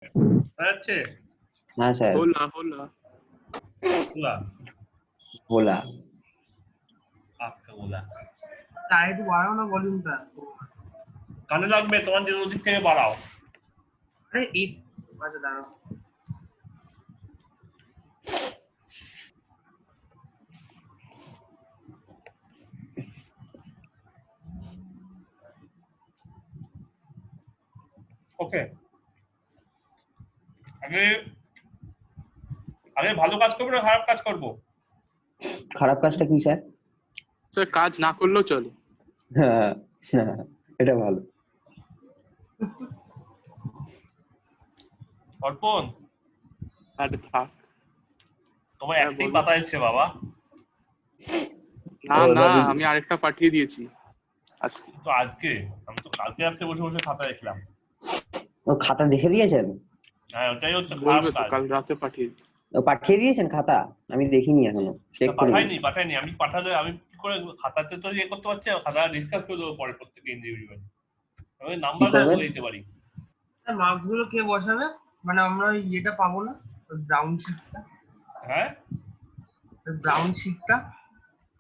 আছে हाँ सर होला होला बोला बोला आपका बोला টাইট বাড়াও না ভলিউমটা কানে লাগবে তোমার যে ওদিক থেকে বাড়াও আরে এক আচ্ছা দাঁড়াও ওকে আগে আগে ভালো কাজ করবো না খারাপ কাজ করবো খারাপ কাজটা কি স্যার স্যার কাজ না করলেও চলে হ্যাঁ, এটা ভালো অর্পণ আরে থাক তোমার একটাই পাতা এসছে বাবা না না আমি আরেকটা পাঠিয়ে দিয়েছি আজকে তো আজকে আমি তো কালকে রাতে বসে বসে খাতা দেখলাম ও খাতা দেখে দিয়েছেন হ্যাঁ ওটাই হচ্ছে খারাপ বলবে তো কাজ কাল রাতে পাঠিয়ে দিই ও পাঠিয়ে দিয়েছেন খাতা আমি দেখিনি এখনো চেক করিনি পাঠাইনি আমি পাঠালে আমি কি করে খাতাতে তো ইয়ে করতে পারছি না খাতা ডিসকাস করে দেবো পরে প্রত্যেকে ইন্ডিভিজুয়ালি আমি নাম্বার বলে দিতে পারি মার্কস গুলো কে বসাবে মানে আমরা এটা পাবো না ব্রাউন শিটটা হ্যাঁ ব্রাউন শিটটা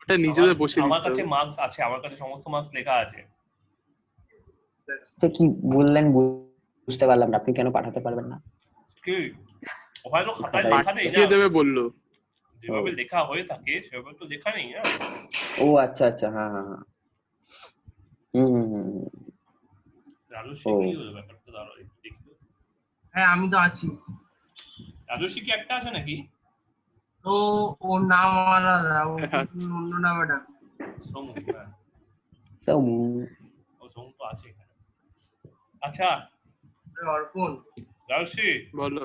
ওটা নিজেদের বসে দিতে আমার কাছে হবে মার্কস আছে আমার কাছে সমস্ত মার্কস লেখা আছে তো কি বললেন বুঝতে পারলাম না আপনি কেন পাঠাতে পারবেন না কি ওখানে তো খাতায় খাতায় লেখা নেই পাঠিয়ে না দেবে বললো যেভাবে লেখা হয়ে থাকে সেভাবে তো লেখা নেই না ও আচ্ছা আচ্ছা হ্যাঁ হ্যাঁ হ্যাঁ হুম রাজস্বী কি হলো ব্যাপারটা দাঁড়াও একটু দেখি তো। হ্যাঁ আমি তো আছি রাজস্বী কি একটা আছে নাকি তো ওর নাম আলাদা ও অন্য নামে ডাকে সমু হ্যাঁ তো ও সমু তো আছে এখানে আচ্ছা অর্পণ রাজস্বী বলো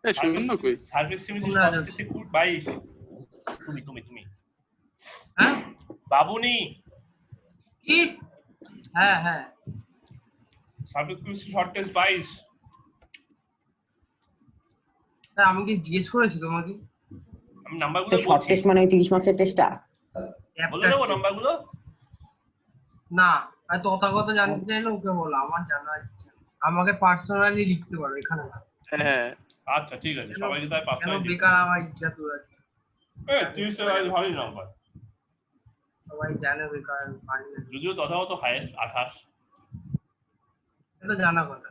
এই শূন্য কই সার্ভিস সিমিজি শূন্য আছে। সংস্কৃতি কুট 22 তুমি হ্যাঁ বাবুনি কি হ্যাঁ হ্যাঁ সার্ভিস সিমিজি শর্ট টেস্ট 22 স্যার আমি কি জিজ্ঞেস করেছি তোমাকে আমি নাম্বারগুলো তো শর্ট বলছি টেস্ট মানে ওই 30 মার্কসের টেস্টটা বলে দেবো নাম্বারগুলো না আমি তথাগত জানতে চাই না ওকে বলো আমার জানা আছে আমাকে পার্সোনালি লিখতে পারো এখানে না হ্যাঁ আচ্ছা ঠিক আছে সবাই যদি তাই কেন পাঁচটা বেকার আমার ইজ্জত উড়াচ্ছে এ 30 এর ভালোই নাম্বার সবাই জানে বেকার পারি না যদিও তথাগত হাইয়েস্ট 28 এটা জানা কথা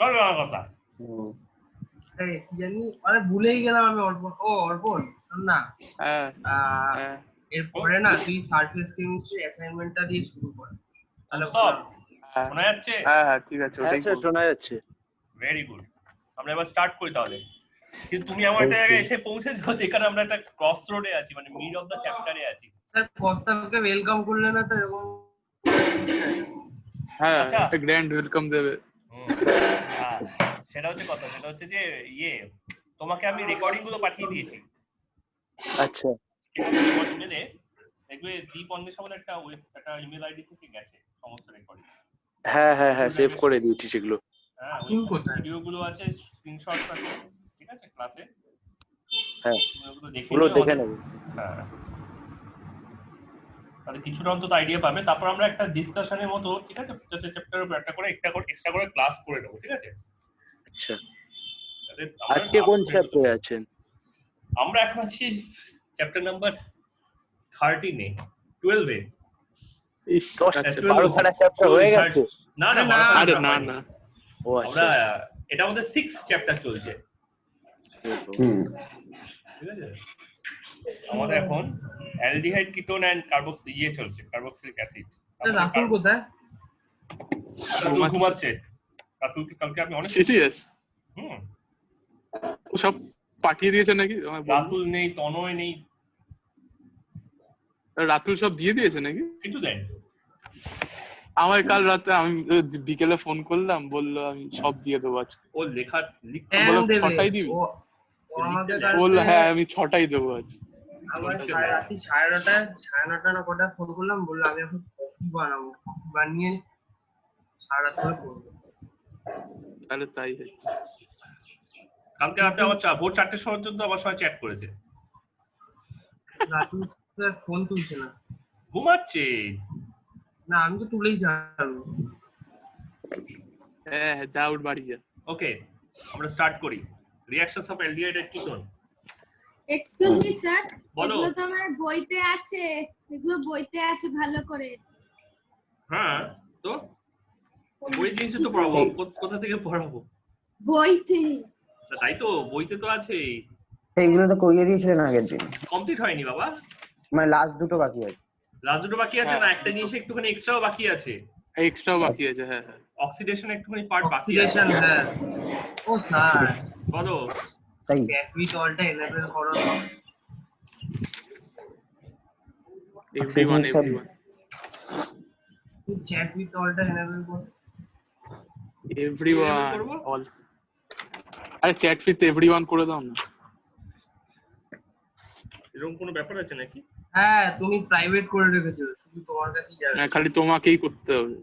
ভালো কথা এই কি জানি আরে ভুলেই গেলাম আমি অর্পণ অর্পণ শোন না হ্যাঁ হ্যাঁ এরপরে না তুই সারফেস কেমিস্ট্রি অ্যাসাইনমেন্টটা দিয়ে শুরু কর তাহলে স্টপ শোনা যাচ্ছে হ্যাঁ ঠিক আছে ওটাই করব। শোনা যাচ্ছে ভেরি গুড আমরা এবার স্টার্ট করি তাহলে কিন্তু তুমি আমার একটা জায়গায় এসে পৌঁছেছো যেখানে আমরা একটা ক্রস রোডে আছি মানে মিড অফ দা চ্যাপ্টারে আছি স্যার কস্তাকে ওয়েলকাম করলে না তো এরকম হ্যাঁ আচ্ছা। একটা গ্র্যান্ড ওয়েলকাম দেবে হ্যাঁ সেটা হচ্ছে কথা সেটা হচ্ছে যে ইয়ে তোমাকে আমি রেকর্ডিং গুলো পাঠিয়ে দিয়েছি আচ্ছা ইমেলে দেখবে দীপ অন্বেষণ একটা ইমেল আইডি থেকে গেছে সমস্ত রেকর্ডিং হ্যাঁ হ্যাঁ হ্যাঁ সেভ করে দিয়েছি সেগুলো হ্যাঁ কোন কোথায়? ভিডিও গুলো আছে স্ক্রিনশট আছে ঠিক আছে ক্লাসে হ্যাঁ ওগুলো দেখে ওগুলো নিও দেখে আমাদের- নেব হ্যাঁ তাহলে কিছুটা অন্তত আইডিয়া পাবে তারপর আমরা একটা ডিসকাশনের মতো ঠিক আছে প্রত্যেকটা চ্যাপ্টারের উপর একটা করে এক্সট্রা করে ক্লাস করে নেবো ঠিক আছে আচ্ছা তাহলে আমরা আজকে কোন চ্যাপ্টারে আছেন আমরা এখন আছি চ্যাপ্টার নাম্বার 13 এ 12 এ ইস, 10 আচ্ছা, 12 খানা চ্যাপ্টার হয়ে গেছে না না না, আরে না না ও আমরা আচ্ছা এটা আমাদের 6 চ্যাপ্টার চলছে হুম ঠিক আছে আমাদের এখন অ্যালডিহাইড কিটোন এন্ড কার্বক্সিল ইয়ে চলছে কার্বক্সিলিক অ্যাসিড রাতুল কোথায় রাতুল ঘুমাচ্ছে রাতুলকে কালকে আমি অনেক সিরিয়াস হুম ও সব পাঠিয়ে দিয়েছে নাকি আমায় বললো। রাতুল নেই তনয় নেই রাতুল সব দিয়ে দিয়েছে নাকি কিছু দেন আমায় কাল রাতে আমি বিকেলে ফোন করলাম বললো আমি সব দিয়ে দেবো আজকে ও লেখা লিখতে হ্যাঁ, বলো, দেবে। 6টাই দিবি? ও আমাকে বললো কালকে হ্যাঁ আমি 6টাই দেবো আজ আমার রাত্রি 9:30 না কটা ফোন করলাম বললো আমি এখন কফি বানাবো কফি বানিয়ে সারা রাত ধরে করবো তাহলে তাই হয়। কালকে রাতে আমার ভোর 4টের সময় পর্যন্ত আমার সঙ্গে চ্যাট করেছে রাতুল স্যার ফোন তুলছে না ঘুমাচ্ছে না আমি তো তুলেই জানবো হ্যাঁ যা উঠ বাড়ি যা। ওকে, আমরা স্টার্ট করি। Reactions of aldehyde ketone. Excuse me sir, বলো। এগুলো তো আমার বইতে আছে, এগুলো বইতে আছে ভালো করে। হ্যাঁ, তো বই জিনিস তো পড়াবো, কোথা থেকে পড়াবো? বইতে। তাই তো, বইতে তো আছে। এইগুলো তো করিয়ে দিয়েছিলেন আগের দিন, কমপ্লিট হয়নি বাবা, মানে লাস্ট দুটো বাকি আছে। লাস্ট দুটো বাকি আছে না, একটা জিনিস একটুখানি এক্সট্রাও বাকি আছে, এক্সট্রাও বাকি আছে। হ্যাঁ হ্যাঁ অক্সিডেশন একটুখানি পার্ট বাকি আছে। অক্সিডেশন, হ্যাঁ। ও স্যার, বলো। তাই ক্যাপিট অলটা এনেবল করো। এভরিওয়ান সব- এভরিওয়ান ক্যাপিট অলটা এনেবল করো। এভরিওয়ান করবো? অল। আরে চ্যাট ফিট এভরিওয়ান করে দাও না। এরকম কোনো ব্যাপার আছে নাকি? হ্যাঁ, তুমি প্রাইভেট করে রেখেছো, শুধু তোমার কাছেই যাবে। হ্যাঁ, খালি তোমাকেই করতে হবে।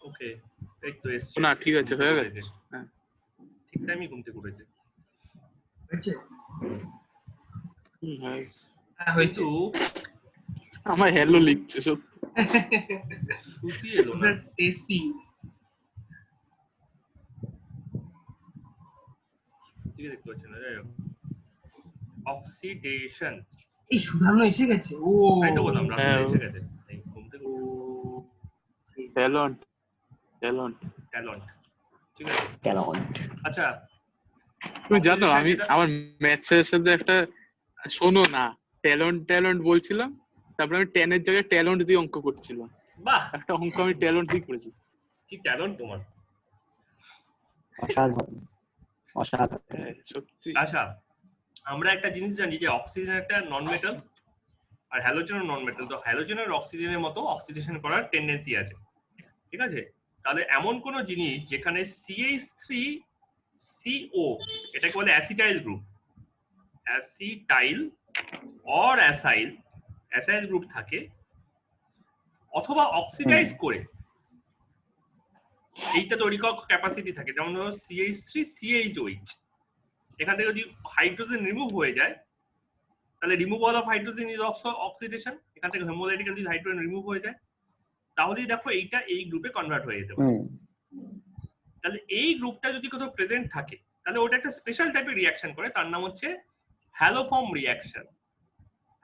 ওকে, এই তো এসছে। না ঠিক আছে, হয়ে গেছে। হ্যাঁ ঠিক টাইমই ঘুমতে করেছে। হয়েছে? হ্যাঁ হ্যাঁ হয়েছে। কিন্তু আমার হ্যালো লিখছে সত্যি। শ্রুতি এলো না। টেস্টিং। ঠিক দেখতে পাচ্ছি না, যাই হোক। অক্সিডেশন, এই সুধান্ন এসে গেছে। ও তাই তো বললাম, রাতে হ্যাঁ। এসে গেছে। এই ঘুমতে ট্যালেন্ট ট্যালেন্ট। ট্যালেন্ট, ঠিক আছে। ট্যালেন্ট। আচ্ছা, তুমি জানো আমি আমার ম্যাথসের সাথে একটা, শোনো না, ট্যালেন্ট বলছিলাম, তারপরে আমি 10 এর জায়গায় ট্যালেন্ট দিয়ে অঙ্ক করছিলাম। বাহ, একটা অঙ্ক আমি ট্যালেন্ট দিয়ে করেছি। কি ট্যালেন্ট তোমার। অসাধারণ অসাধারণ। হ্যাঁ, সত্যি। আচ্ছা, আমরা একটা জিনিস জানি যে অক্সিজেন একটা নন মেটাল আর হ্যালোজেনও নন মেটাল। তো হ্যালোজেনের অক্সিজেনের মতো অক্সিডেশন করার টেন্ডেন্সি আছে, ঠিক আছে। তাহলে এমন কোন জিনিস যেখানে CH3CO, এটাকে বলে acetyl group, acetyl or acyl group থাকে, অথবা অক্সিডাইজ করে এইটা তৈরি করার ক্যাপাসিটি থাকে। যেমন ধরো CH3CHOH, এখান থেকে যদি হাইড্রোজেন রিমুভ হয়ে যায়, তাহলে removal of hydrogen is also oxidation. এখান থেকে হোমোলাইটিক্যাল যদি হাইড্রোজেন রিমুভ হয়ে যায়, তাহলেই দেখো এইটা এই গ্রুপে কনভার্ট হয়ে যেতে পারে। তাহলে এই গ্রুপটা যদি কোথাও প্রেজেন্ট থাকে, তাহলে ওটা একটা স্পেশাল টাইপের রিঅ্যাকশন করে, তার নাম হচ্ছে haloform reaction.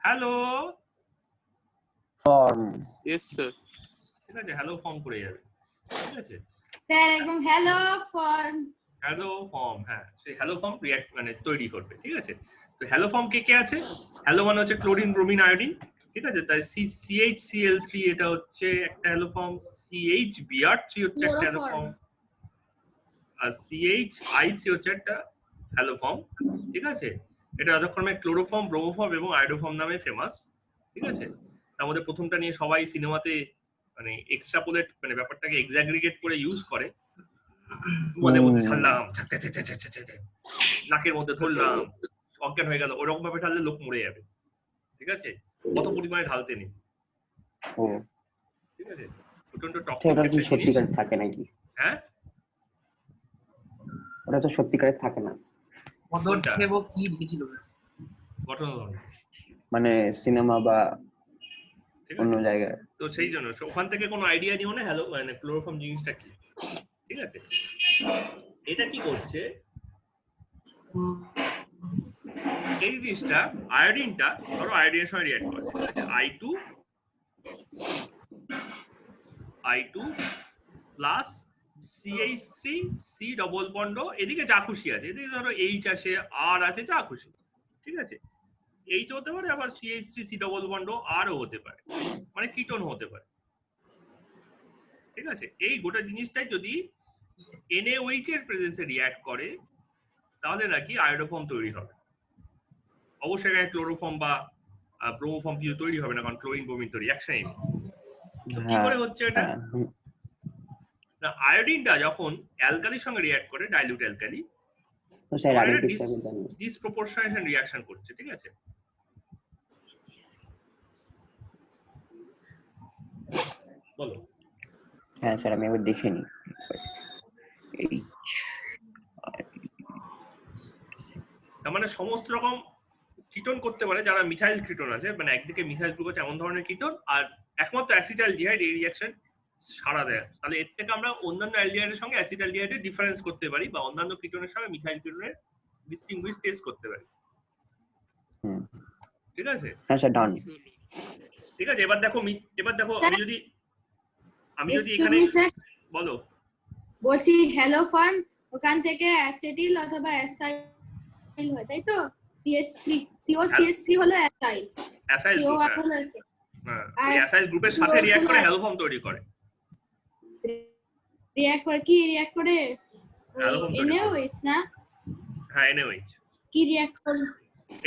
Hello form. Yes sir. ঠিক আছে, হ্যালো ফর্ম করে যাবে, ঠিক আছে। স্যার একদম হ্যালো ফর্ম। হ্যালো ফর্ম, হ্যাঁ, সেই হ্যালো ফর্ম রিঅ্যাক্ট মানে তৈরি করবে, ঠিক আছে। তো হ্যালো ফর্ম কে কে আছে? হ্যালো মানে হচ্ছে ক্লোরিন, ব্রোমিন, আয়োডিন, ঠিক আছে। তাই CHCl3 এটা হচ্ছে একটা হ্যালো ফর্ম, CHBr3 হচ্ছে একটা হ্যালো ফর্ম, আর CHI3 হচ্ছে একটা হ্যালো ফর্ম, ঠিক আছে। এটা যথাক্রমে ক্লোরোফর্ম, ব্রোমোফর্ম এবং আয়োডোফর্ম নামে ফেমাস, ঠিক আছে। তার মধ্যে প্রথমটা নিয়ে সবাই সিনেমাতে মানে এক্সট্রাপোলেট, মানে ব্যাপারটাকে এক্সাগ্রিগেট করে ইউজ করে। মধ্যে মধ্যে ঢাললাম, নাকের মধ্যে ধরলাম, অজ্ঞান হয়ে গেল, ওরকম ভাবে ঢাললে লোক মরে যাবে, ঠিক আছে। কত পরিমাণে ঢালতে নেই, ও ঠিক আছে। প্রচন্ড ওটা টক্সিক কি একটা জিনিস। সত্যিকার থাকে নাকি? হ্যাঁ, ওটা তো সত্যিকারের থাকে না, পদক্ষেপ কি বুঝছিল? গঠন ধরনের, মানে সিনেমা বা ঠিক অন্য আছে। জায়গায়। তো সেই জন্য ওখান থেকে কোনো আইডিয়া নিও না হ্যালো মানে ক্লোরোফর্ম জিনিসটা কি, ঠিক আছে। এটা কি করছে, এই জিনিসটা আয়োডিনটা ধরো আয়োডিনের সঙ্গে রিঅ্যাক্ট করছে, I2 plus CH3 C double bond, এদিকে যা খুশি আছে, এদিকে ধরো H আছে, R আছে, যা খুশি, ঠিক আছে। H হতে পারে, আবার CH3 C ডবল বন্ড Rও হতে পারে, মানে কিটোন হতে পারে, ঠিক আছে। এই গোটা জিনিসটাই যদি NaOH এর প্রেজেন্সে রিঅ্যাক্ট করে, তাহলে নাকি আয়োডোফর্ম তৈরি হবে। অবশ্যই এখানে ক্লোরোফর্ম বা ব্রোমোফর্ম কিছু তৈরি হবে না, কারণ ক্লোরিন ব্রোমিন তো রিঅ্যাকশনই নেই। তো কি করে হচ্ছে এটা না, আয়োডিনটা যখন অ্যালকালির সঙ্গে রিঅ্যাক্ট করে, ডাইলিউট অ্যালকালি, স্যার আরেকটু হিসাবে জানি। ডিসপ্রপোর্শনাল রিঅ্যাকশন করছে, ঠিক আছে। বলো। হ্যাঁ স্যার, আমি একবার দেখে নিই। তার মানে সমস্ত রকম কিটোন করতে পারে, যারা মিথাইল কিটোন আছে, মানে একদিকে মিথাইল গ্রুপ আছে এমন ধরনের কিটোন, আর একমাত্র অ্যাসিটাইলডিহাইড এই রিঅ্যাকশন সাড়া দেয়, তাহলে এর থেকে আমরা অন্যান্য অ্যালডিহাইডের সঙ্গে অ্যাসিটালডিহাইডের ডিফারেন্স করতে পারি বা অন্যান্য কিটোনের সঙ্গে মিথাইল কিটোনের ডিস্টিংগুইশ টেস্ট করতে পারি। হুম। ঠিক আছে, হ্যাঁ স্যার, ডান। ঠিক আছে। এবার দেখো আমি যদি Excuse এখানে me, sir. বলো, বলছি হ্যালো ফার্ম ওখান থেকে অ্যাসিটিল অথবা অ্যাসাইল হয়, তাই তো? CH3 COCH3 হলো অ্যাসাইল, অ্যাসাইল CO গ্রুপ, হলো অ্যাসাইল। হ্যাঁ আর অ্যাসাইল গ্রুপের সাথে CO রিঅ্যাক্ট করে হলো- হ্যালোফর্ম তৈরি করে। রিঅ্যাক্ট করে কি রিঅ্যাক্ট করে? Haloform তৈরি করে। NaOH না হ্যাঁ NaOH, কি রিঅ্যাক্ট করে?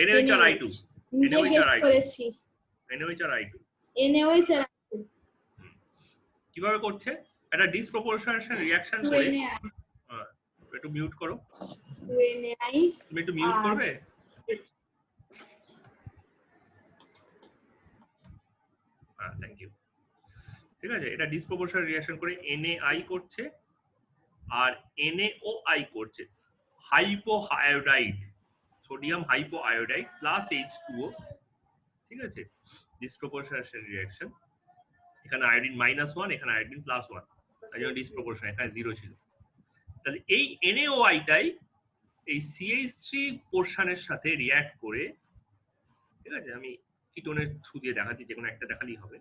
NaOH আর I2, নিজে NaOH গেস আর I2, করেছি NaOH আর I2 NaOH আর কিভাবে করছে? একটা ডিসপ্রপোর্শনেশন রিঅ্যাকশন করে, NaI একটু মিউট করো, 2NaI তুমি একটু মিউট আর- করবে? হ্যাঁ থ্যাংক ইউ। ঠিক আছে, এটা ডিসপ্রপোর্শনাল রিঅ্যাকশন করে NaI করছে আর NaOI করছে, হাইপোআয়োডাইড, সোডিয়াম হাইপোআয়োডাইড প্লাস H2O। ঠিক আছে, ডিসপ্রপোর্শনাল রিঅ্যাকশন, এখানে আয়োডিন -1, এখানে আয়োডিন +1, তাই জন্য ডিসপ্রপোর্শনাল, এখানে 0 ছিল। তাহলে এই NaOI টাই এই CH3 পোরশনের সাথে রিঅ্যাক্ট করে, ঠিক আছে, আমি কিটোনের থ্রু দিয়ে দেখাচ্ছি, যে কোনো একটা দেখালেই হবে।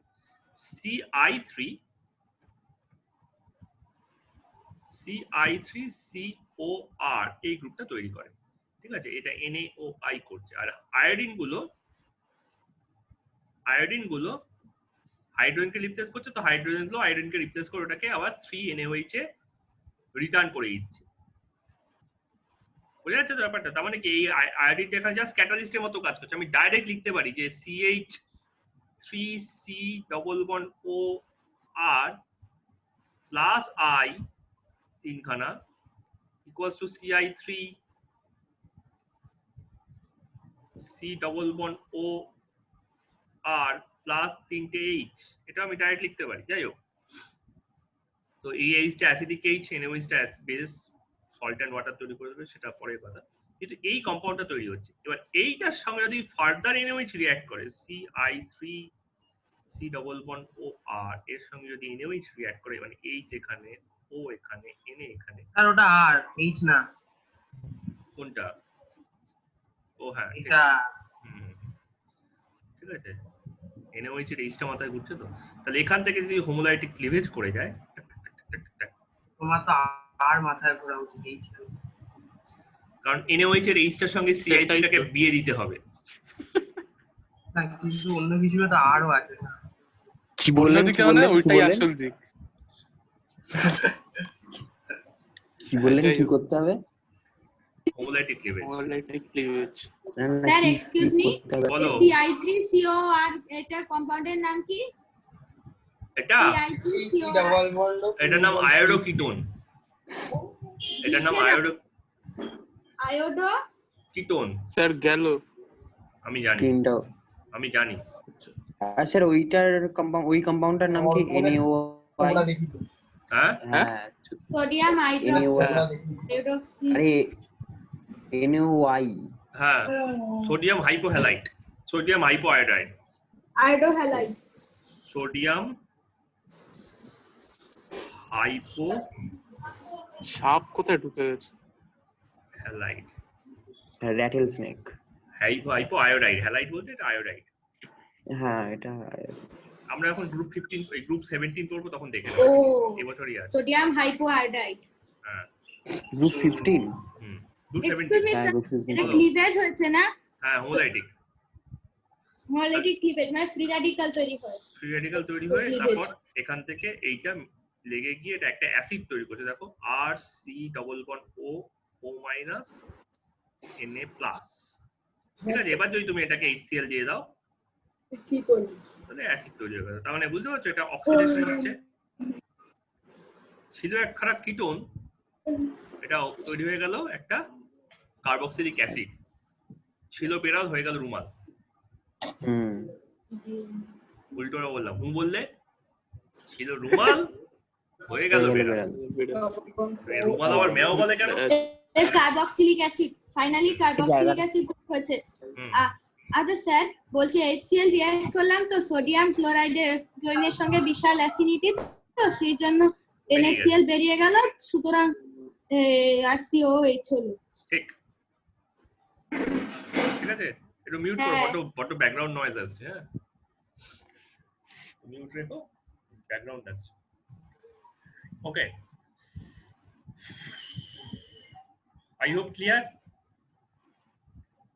CI3COR এই গ্রুপটা তৈরি করে। ঠিক আছে, এটা NaOI করছে। আর আয়োডিন গুলো হাইড্রোজেনকে রিপ্লেস করছে, তো হাইড্রোজেন গুলো আয়োডিনকে রিপ্লেস করে ওটাকে আবার 3NaOH এ রিটার্ন করে দিচ্ছে। বুঝা যাচ্ছে তো ব্যাপারটা? তার মানে কি এই আয়োডিনটা এখানে জাস্ট ক্যাটালিস্টের মতো কাজ করছে। আমি ডাইরেক্ট লিখতে পারি যে CH3C+OR প্লাস I তিনখানা ইকুয়ালস টু CI3C+OR প্লাস 3টে H, এটা আমি ডাইরেক্ট লিখতে পারি। যাই হোক, তো এই Hটা অ্যাসিডিক H, NaOHটা বেস সল্ট অ্যান্ড ওয়াটার তৈরি করে দেবে, সেটা পরের কথা। কিন্তু এই কম্পাউন্ডটা তৈরি হচ্ছে, এবার এইটার সঙ্গে যদি ফার্দার NaOH রিঅ্যাক্ট করে, CI3C+OR এর সঙ্গে যদি NaOH রিঅ্যাক্ট করে, মানে H এখানে, O এখানে, Na এখানে, আর ওটা আর H না, কোনটা? ও হ্যাঁ এটা ঠিক আছে, NaOH এর Hটা মাথায় ঘুরছে তো। তাহলে এখান থেকে যদি হোমোলাইটিক ক্লিভেজ করে যায়, তোমার তো আর মাথায় ঘোরা উচিত H না। কারণ NaOH এর Hটার সঙ্গে CI3টাকে বিয়ে দিতে হবে। না কিছু অন্য কিছু তো আরও আছে। কি বললেন? অন্যদিকে মানে ওইটাই আসল দিক। কি বললেন? কি করতে হবে? হোমোলাইটিক ক্লিভেজ। Homolytic cleavage। না, না, স্যার কি- এক্সকিউজ কি মি, করতে হবে? বলো। CI3COR এটা কম্পাউন্ডের নাম কি? এটা CI3COR এটার নাম আয়োডোকিটোন, এটার নাম আয়োডো কিটোন। স্যার গেল। আমি জানি, স্ক্রিনটাও। আমি জানি। আর স্যার ওইটার ওই কম্পাউন্ডটার নাম কি? NaOI? হ্যাঁ হ্যাঁ, সোডিয়াম হাইড্রোক্সি আরে NaOI। হ্যাঁ, সোডিয়াম হাইপোহ্যালাইড, সোডিয়াম হাইপোআয়োডাইড, আয়োডোহ্যালাইড সোডিয়াম সাপ কোথায় ঢুকে গেছে? হাইপোহ্যালাইড, র্যাটেল স্নেক। হাইপোআয়োডাইড, হ্যালাইড বলতে এটা আয়োডাইড। হ্যাঁ, এটা আমরা এখন গ্রুপ 15 এই গ্রুপ 17 করব, তখন দেখে ও নেব, এই বছরই আছে। সোডিয়াম হাইপোআয়োডাইড। হ্যাঁ গ্রুপ 15। গ্রুপ এক্সকিউজ 17, মি হ্যাঁ, স্যার, গ্রুপ 15। এটা বলো। ক্লিভেজ হচ্ছে না? হ্যাঁ হোমোলাইটিক, হোমোলাইটিক ক্লিভেজ মানে ফ্রি রাডিকাল তৈরি হয়। ফ্রি রেডিকাল তৈরি হয়ে Cleavage। তারপর এখান থেকে এইটা লেগে গিয়ে এটা একটা অ্যাসিড তৈরি করছে। দেখো RC++O Na+। ঠিক আছে, এবার যদি তুমি এটাকে HCl দিয়ে দাও, কি করি? তাহলে অ্যাসিড তৈরি হয়ে গেল। তার মানে বুঝতে পারছো এটা অক্সিডেশন হচ্ছে। ছিল এক খারাপ কিটোন, এটা তৈরি হয়ে গেল একটা কার্বক্সিলিক অ্যাসিড, ছিল বেরাল হয়ে গেল রুমাল। হুম। উল্টোটা বললাম, হুম বললে, ছিল রুমাল হয়ে গেল বেরাল। এই রুমাল আবার মেও বলে কেন? এর carboxylic acid, finally carboxylic acid হচ্ছে। হুম। আচ্ছা স্যার, বলছি HCl রিঅ্যাক্ট করলাম তো সোডিয়াম ক্লোরাইডের সঙ্গে বিশাল অ্যাফিনিটি, তো সেই জন্য NaCl বেরিয়ে গেল, সুতরাং আর COH হলো। ঠিক ঠিক আছে, একটু মিউট করো, হ্যাঁ। বড় ব্যাকগ্রাউন্ড নয়েজ আসছে। হ্যাঁ, মিউট রেখো, ব্যাকগ্রাউন্ড আসছে। ওকে, আই হোপ ক্লিয়ার।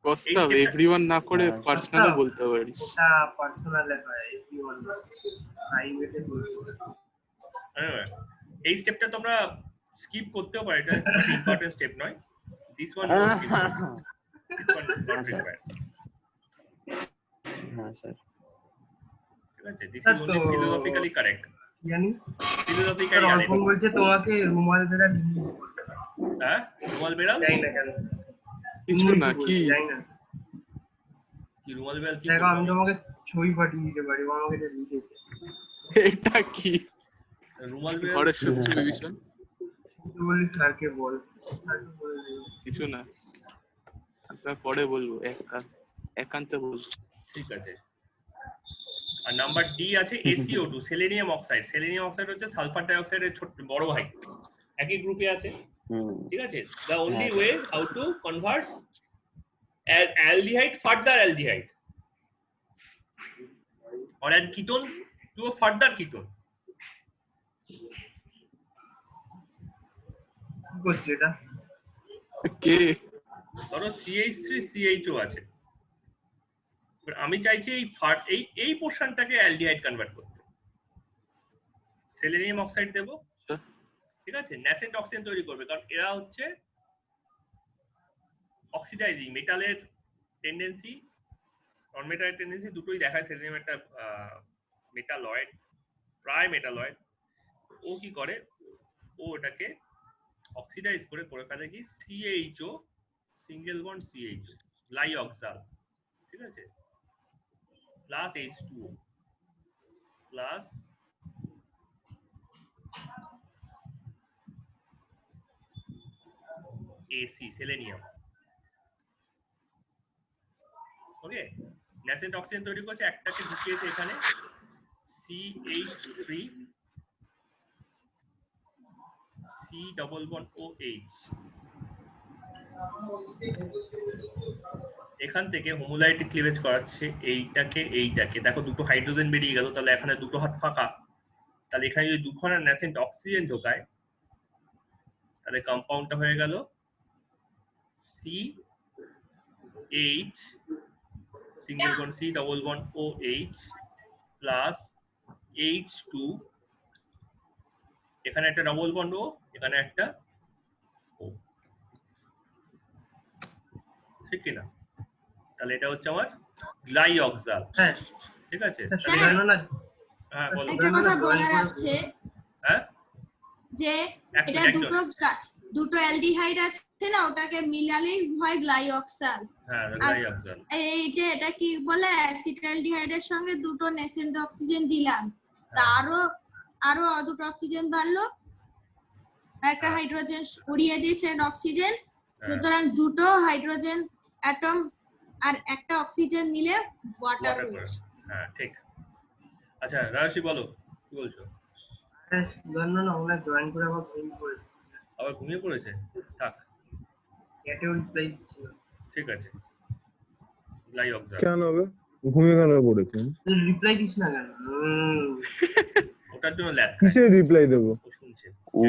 কস্তাব এভরিওয়ান না করে হ্যাঁ, পার্সোনালও বলতে পারিস। ওটা পার্সোনালে হয়, এভরিওয়ান প্রাইভেটে বলবো। হ্যাঁ, এই স্টেপটা তোমরা স্কিপ করতেও পারো, এটা খুব ইম্পর্টেন্ট স্টেপ নয়। This one not required. হ্যাঁ স্যার। ঠিক আছে, this is only philosophically correct. জানি ফিলোসফিক্যালি অর্পণ বলছে তোমাকে রুমাল বেড়া লিখে হ্যাঁ, রুমাল বেড়াল জানি না কেন, কিছু না কি জানি না। কি রুমাল বেড়াল কি দেখো আমি তোমাকে ছবি পাঠিয়ে দিতে পারি, ও আমাকে এটা লিখেছে। এটা কি রুমাল বেড়াল ঘরের সবচেয়ে বিভীষণ? তুই বলি স্যারকে বল, স্যারকে বলে দিও। কিছু না, আপনার পরে বলবো, একান্তে বলবো। ঠিক আছে। আর নাম্বার ডি আছে ACO2, selenium oxide. Selenium oxide হচ্ছে সালফার ডাই অক্সাইডের ছোট বড় ভাই, একই গ্রুপে আছে। ঠিক আছে, the only way how to convert aldehyde further aldehyde or an ketone to a further ketone. কি করছে এটা? কে ধরো CH3CHO আছে, এবার আমি চাইছি এই পোরশনটাকে অ্যালডিহাইড কনভার্ট করতে। সেলেনিয়াম অক্সাইড দেব, ঠিক আছে, ন্যাসেন্ট অক্সিজেন তৈরি করবে, কারণ এরা হচ্ছে অক্সিডাইজিং, মেটালের টেন্ডেন্সি, নন মেটালের টেন্ডেন্সি দুটোই দেখায়। সেলেনিয়াম একটা মেটালয়েড, প্রায় মেটালয়েড। ও কি করে, ও এটাকে অক্সিডাইজ করে ফেলে কি CHO, single bond CHO, glyoxal, ঠিক আছে, plus H2O plus AC, selenium. Okay, nascent oxygen তৈরি করছে, একটাকে ঢুকিয়েছে এখানে CH3 C double bond OH। এখান থেকে হোমোলাইটি ক্লিভেজ করাচ্ছে এইটাকে। দেখো দুটো হাইড্রোজেন বেরিয়ে গেল, তাহলে এখানে দুটো হাত ফাঁকা। তাহলে এখানে যদি দুখানা ন্যাসেন্ট অক্সিজেন ঢোকায়, তাহলে কম্পাউন্ডটা হয়ে গেল CH single bond C double bond OH plus H2, এখানে একটা ডবল বন্ড O, এখানে একটা O, ঠিক কিনা? তাহলে এটা হচ্ছে আমার গ্লাইঅক্সাল। হ্যাঁ ঠিক আছে, স্যার জানো না, হ্যাঁ বলো। একটা কথা বলার আছে হ্যাঁ, যে এটা দুটো অ্যালডিহাইড আছে না, ওটাকে মিলালেই হয় গ্লাইঅক্সাল। হ্যাঁ গ্লাইঅক্সাল। এই যে এটা কি বলে, অ্যাসিটালডিহাইডের সঙ্গে দুটো ন্যাসেন্ট অক্সিজেন দিলাম, তা আরো দুটো অক্সিজেন বাড়লো, একটা হাইড্রোজেন উড়িয়ে দিয়েছে অক্সিজেন, সুতরাং দুটো হাইড্রোজেন অ্যাটম আর একটা অক্সিজেন মিলে ওয়াটার হয়েছে। হ্যাঁ ঠিক। আচ্ছা রাশি বলো, কি বলছো? জানো না, ওনার জয়েন করে আবার ঘুমিয়ে পড়েছে। আবার ঘুমিয়ে পড়েছে? থাক, চ্যাটেও রিপ্লাই দিচ্ছিল। ঠিক আছে, গ্লাইঅক্সাল। কেন হবে ঘুমিয়ে কেন পড়েছেন? রিপ্লাই দিস না কেন? ওটার জন্য ল্যাব কিসে রিপ্লাই দেবো? শুনছে। ও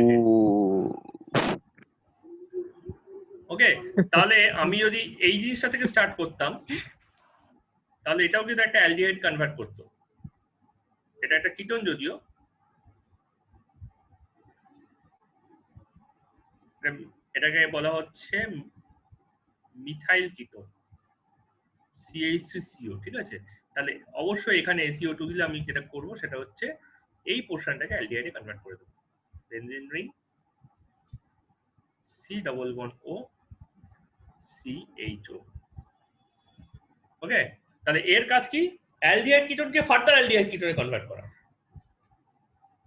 ওকে, তাহলে আমি যদি এই জিনিসটা থেকে স্টার্ট করতাম, তাহলে এটাও কিন্তু একটা অ্যালডিহাইড কনভার্ট করতো। এটা একটা কিটোন, যদিও এটাকে বলা হচ্ছে মিথাইল কিটোন, CH3CO, ঠিক আছে। তাহলে অবশ্যই এখানে SiO2 দিলে আমি যেটা করব সেটা হচ্ছে এই পোরশনটাকে অ্যালডিহাইডে কনভার্ট করে দেবো। Benzene ring C double bond O CHO। ওকে, তাহলে এর কাজ কি? অ্যালডিহাইড কিটোনকে ফার্দার অ্যালডিহাইড কিটোনে কনভার্ট করা।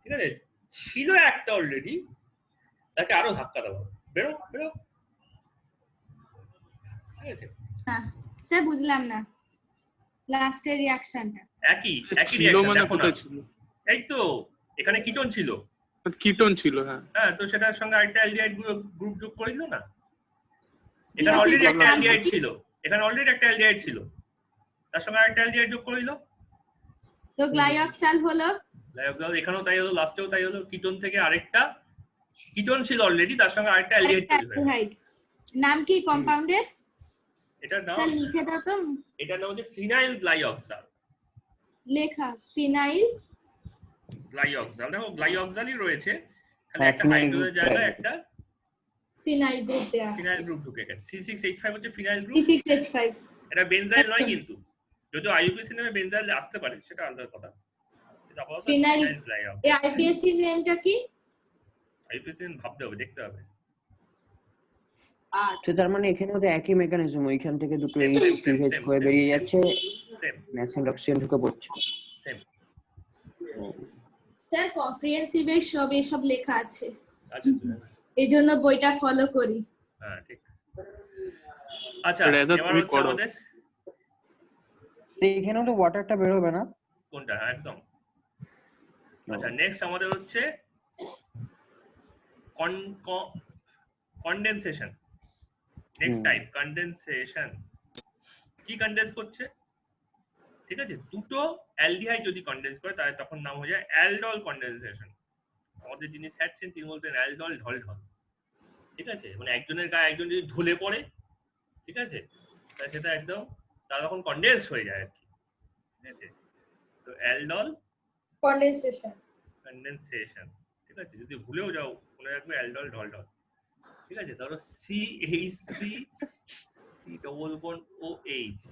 ঠিক আছে, ছিল একটা অলরেডি, তাকে আরো ধাক্কা দেওয়া। বেরো বেরো, ঠিক আছে। স্যার বুঝলাম না লাস্টের রিঅ্যাকশনটা। একই ছিল reaction, মানে দেখো না। কোথায় ছিল? এই তো এখানে কিটোন ছিল, কিটোন ছিল, হ্যাঁ। হ্যাঁ, তো সেটার সঙ্গে আরেকটা অ্যালডিহাইড গ্রুপ যোগ করে দিল না? এখানে অলরেডি একটা অ্যালডিহাইড ছিল, এখানে অলরেডি একটা অ্যালডিহাইড ছিল, তার সঙ্গে আরেকটা অ্যালডিহাইড যোগ করে দিল, তো গ্লাইঅক্সাল হলো। এখানেও তাই হলো, লাস্টেও তাই হলো। কিটোন থেকে আরেকটা কিটোন ছিল অলরেডি, তার সঙ্গে আরেকটা অ্যালডিহাইড তৈরি হয়ে গেল। অ্যালডিহাইড। নাম কি কম্পাউন্ডের? এটার নাম, স্যার লিখে দাও তো। এটার নাম হচ্ছে ফিনাইল গ্লাইঅক্সাল। লেখা ফিনাইল গ্লাইঅক্সাল, দেখো গ্লাইঅক্সালই রয়েছে, খালি হ্যাঁ, একটা phenyl হাইড্রোজেনের group জায়গায় টা একটা ফিনাইল গ্রুপ দেয়া আছে। ফিনাইল গ্রুপ ঢুকে গেছে। C6H5 হচ্ছে ফিনাইল গ্রুপ, C6H5 এটা বেনজাইল নয় কিন্তু, যদিও আইইউপিএসি নামে বেনজাইল আসতে পারে, সেটা আলাদা কথা। এটা আপাতত ফিনাইল। ফিনাইল গ্লাইঅক্সাল। এই আইপিএসসি নেমটা কি? আইইউপিএসি ভাবতে হবে, দেখতে হবে। তো তার মানে এখানেও তো একই মেকানিজম, ওইখান থেকে দুটো Same, H same, three same, H same, হয়ে same. বেরিয়ে যাচ্ছে, সেম ন্যাসেন্ট অক্সিজেন ঢুকে পড়ছে। সেম। স্যার কম্প্রিহেনসিভে সব এসব লেখা আছে, আচ্ছা, এই জন্য বইটা ফলো করি। হ্যাঁ ঠিক। আচ্ছা, রেদা, এবার তুমি হচ্ছে করো। আমাদের তো এখানেও তো ওয়াটারটা বেরোবে না? কোনটা? একদম। আচ্ছা, নেক্সট আমাদের হচ্ছে কনডেনসেশন। Next type condensation. কি কনডেন্স করছে? ঠিক আছে, দুটো অ্যালডিহাইড যদি কনডেন্স করে তাহলে তখন নাম হয়ে যায় অ্যালডল কনডেনসেশন। আমাদের যিনি স্যার ছিলেন তিনি বলতেন অ্যালডল ঢল ঢল। ঠিক আছে, মানে একজনের গায়ে একজন যদি ঢলে পড়ে, ঠিক আছে, তাহলে সেটা একদম তার তখন কনডেন্স হয়ে যায় আর কি। ঠিক আছে, তো অ্যালডল কনডেনসেশন। কনডেনসেশন। ঠিক আছে, যদি ভুলেও যাও মনে রাখবে অ্যালডল ঢল ঢল। ঠিক আছে, ধরো CH3 C double bond OH,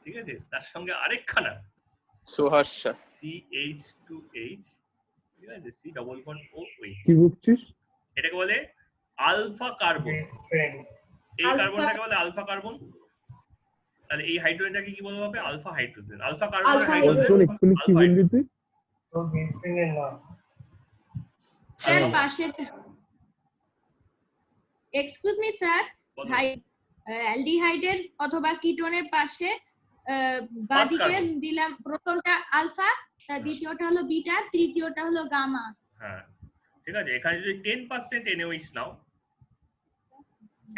ঠিক আছে, তার সঙ্গে আরেকখানা সোহার্ষা। CH2H, ঠিক আছে, C ডবল বন্ড OH, কি বুঝছিস? এটাকে বলে আলফা কার্বন। এই Alpha- কার্বনটাকে বলে আলফা কার্বন। তাহলে এই হাইড্রোজেনটাকে কি বলবো হবে? Alpha hydrogen. Alpha carbon Alpha Arjun এক্ষুনি কি বললি তুই? তো বেসিনের নাম স্যার পাশে, এক্সকিউজ মি স্যার, অ্যালডিহাইডের অথবা কিটোনের পাশে বাদিকে carbon. দিলাম প্রথমটা আলফা, তার দ্বিতীয়টা হলো বিটা, তৃতীয়টা হলো গামা। হ্যাঁ ঠিক আছে, এখানে যদি 10% NaOH নাও,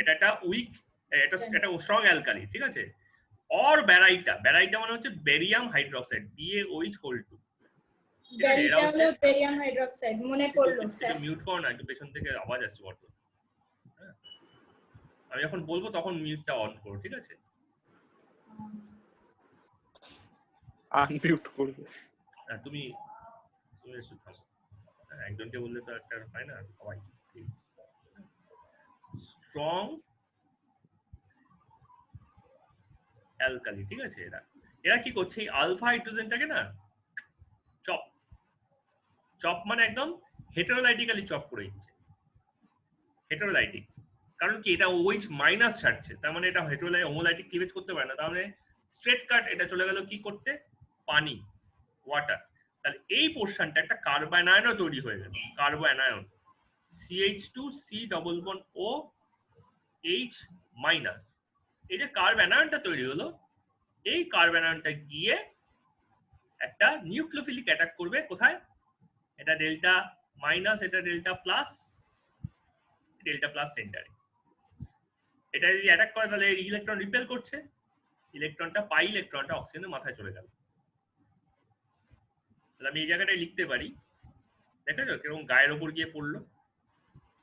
এটা একটা উইক, এটা স্ট্রং অ্যালকালি, ঠিক আছে। অর ব্যারাইটা, ব্যারাইটা মানে হচ্ছে বেরিয়াম হাইড্রোক্সাইড, BaOH2। ঠিক আছে, এরা ব্যারিটা হচ্ছে, হলো বেরিয়াম হাইড্রোক্সাইড, মনে পড়লো স্যার। মিউট করো না, একটু পেছন থেকে আওয়াজ আসছে বড়। হ্যাঁ, আমি যখন বলবো তখন মিউটটা অন করো, ঠিক আছে। আনমিউট করবে। হ্যাঁ, তুমি একটু থামো। হ্যাঁ, একজনকে বললে তো একটা হয় না, সবাই প্লিজ। স্ট্রং অ্যালকালি, ঠিক আছে। এরা কি করছে? এই আলফা হাইড্রোজেনটাকে না চপ, চপ মানে একদম হেটেরোলাইটিক্যালি চপ করে দিচ্ছে। হেটেরোলাইটিক কারণ কি? এটা OH মাইনাস ছাড়ছে, তার মানে এটা হোমোলাইটিক ক্লিভেজ করতে পারে না, তার মানে স্ট্রেট কাট এটা চলে গেল কি করতে? পানি, ওয়াটার। তাহলে এই পোরশনটা একটা কার্বনায়নও তৈরি হয়ে গেল, carbanion CH2 C double bond OH minus. এই যে কার্বনায়নটা তৈরি হলো, এই কার্বনায়নটা গিয়ে একটা নিউক্লিওফিলিক অ্যাটাক করবে কোথায়? এটা ডেল্টা মাইনাস, এটা ডেল্টা প্লাস, ডেল্টা প্লাস সেন্টারে। এটা যদি অ্যাটাক করে তাহলে ইলেকট্রন রিপেল করছে, ইলেকট্রনটা পাই ইলেকট্রনটা অক্সিজেনের মাথায় চলে গেল। তাহলে আমি এই জায়গাটায় লিখতে পারি, দেখেছো কিরকম গায়ের ওপর গিয়ে পড়লো?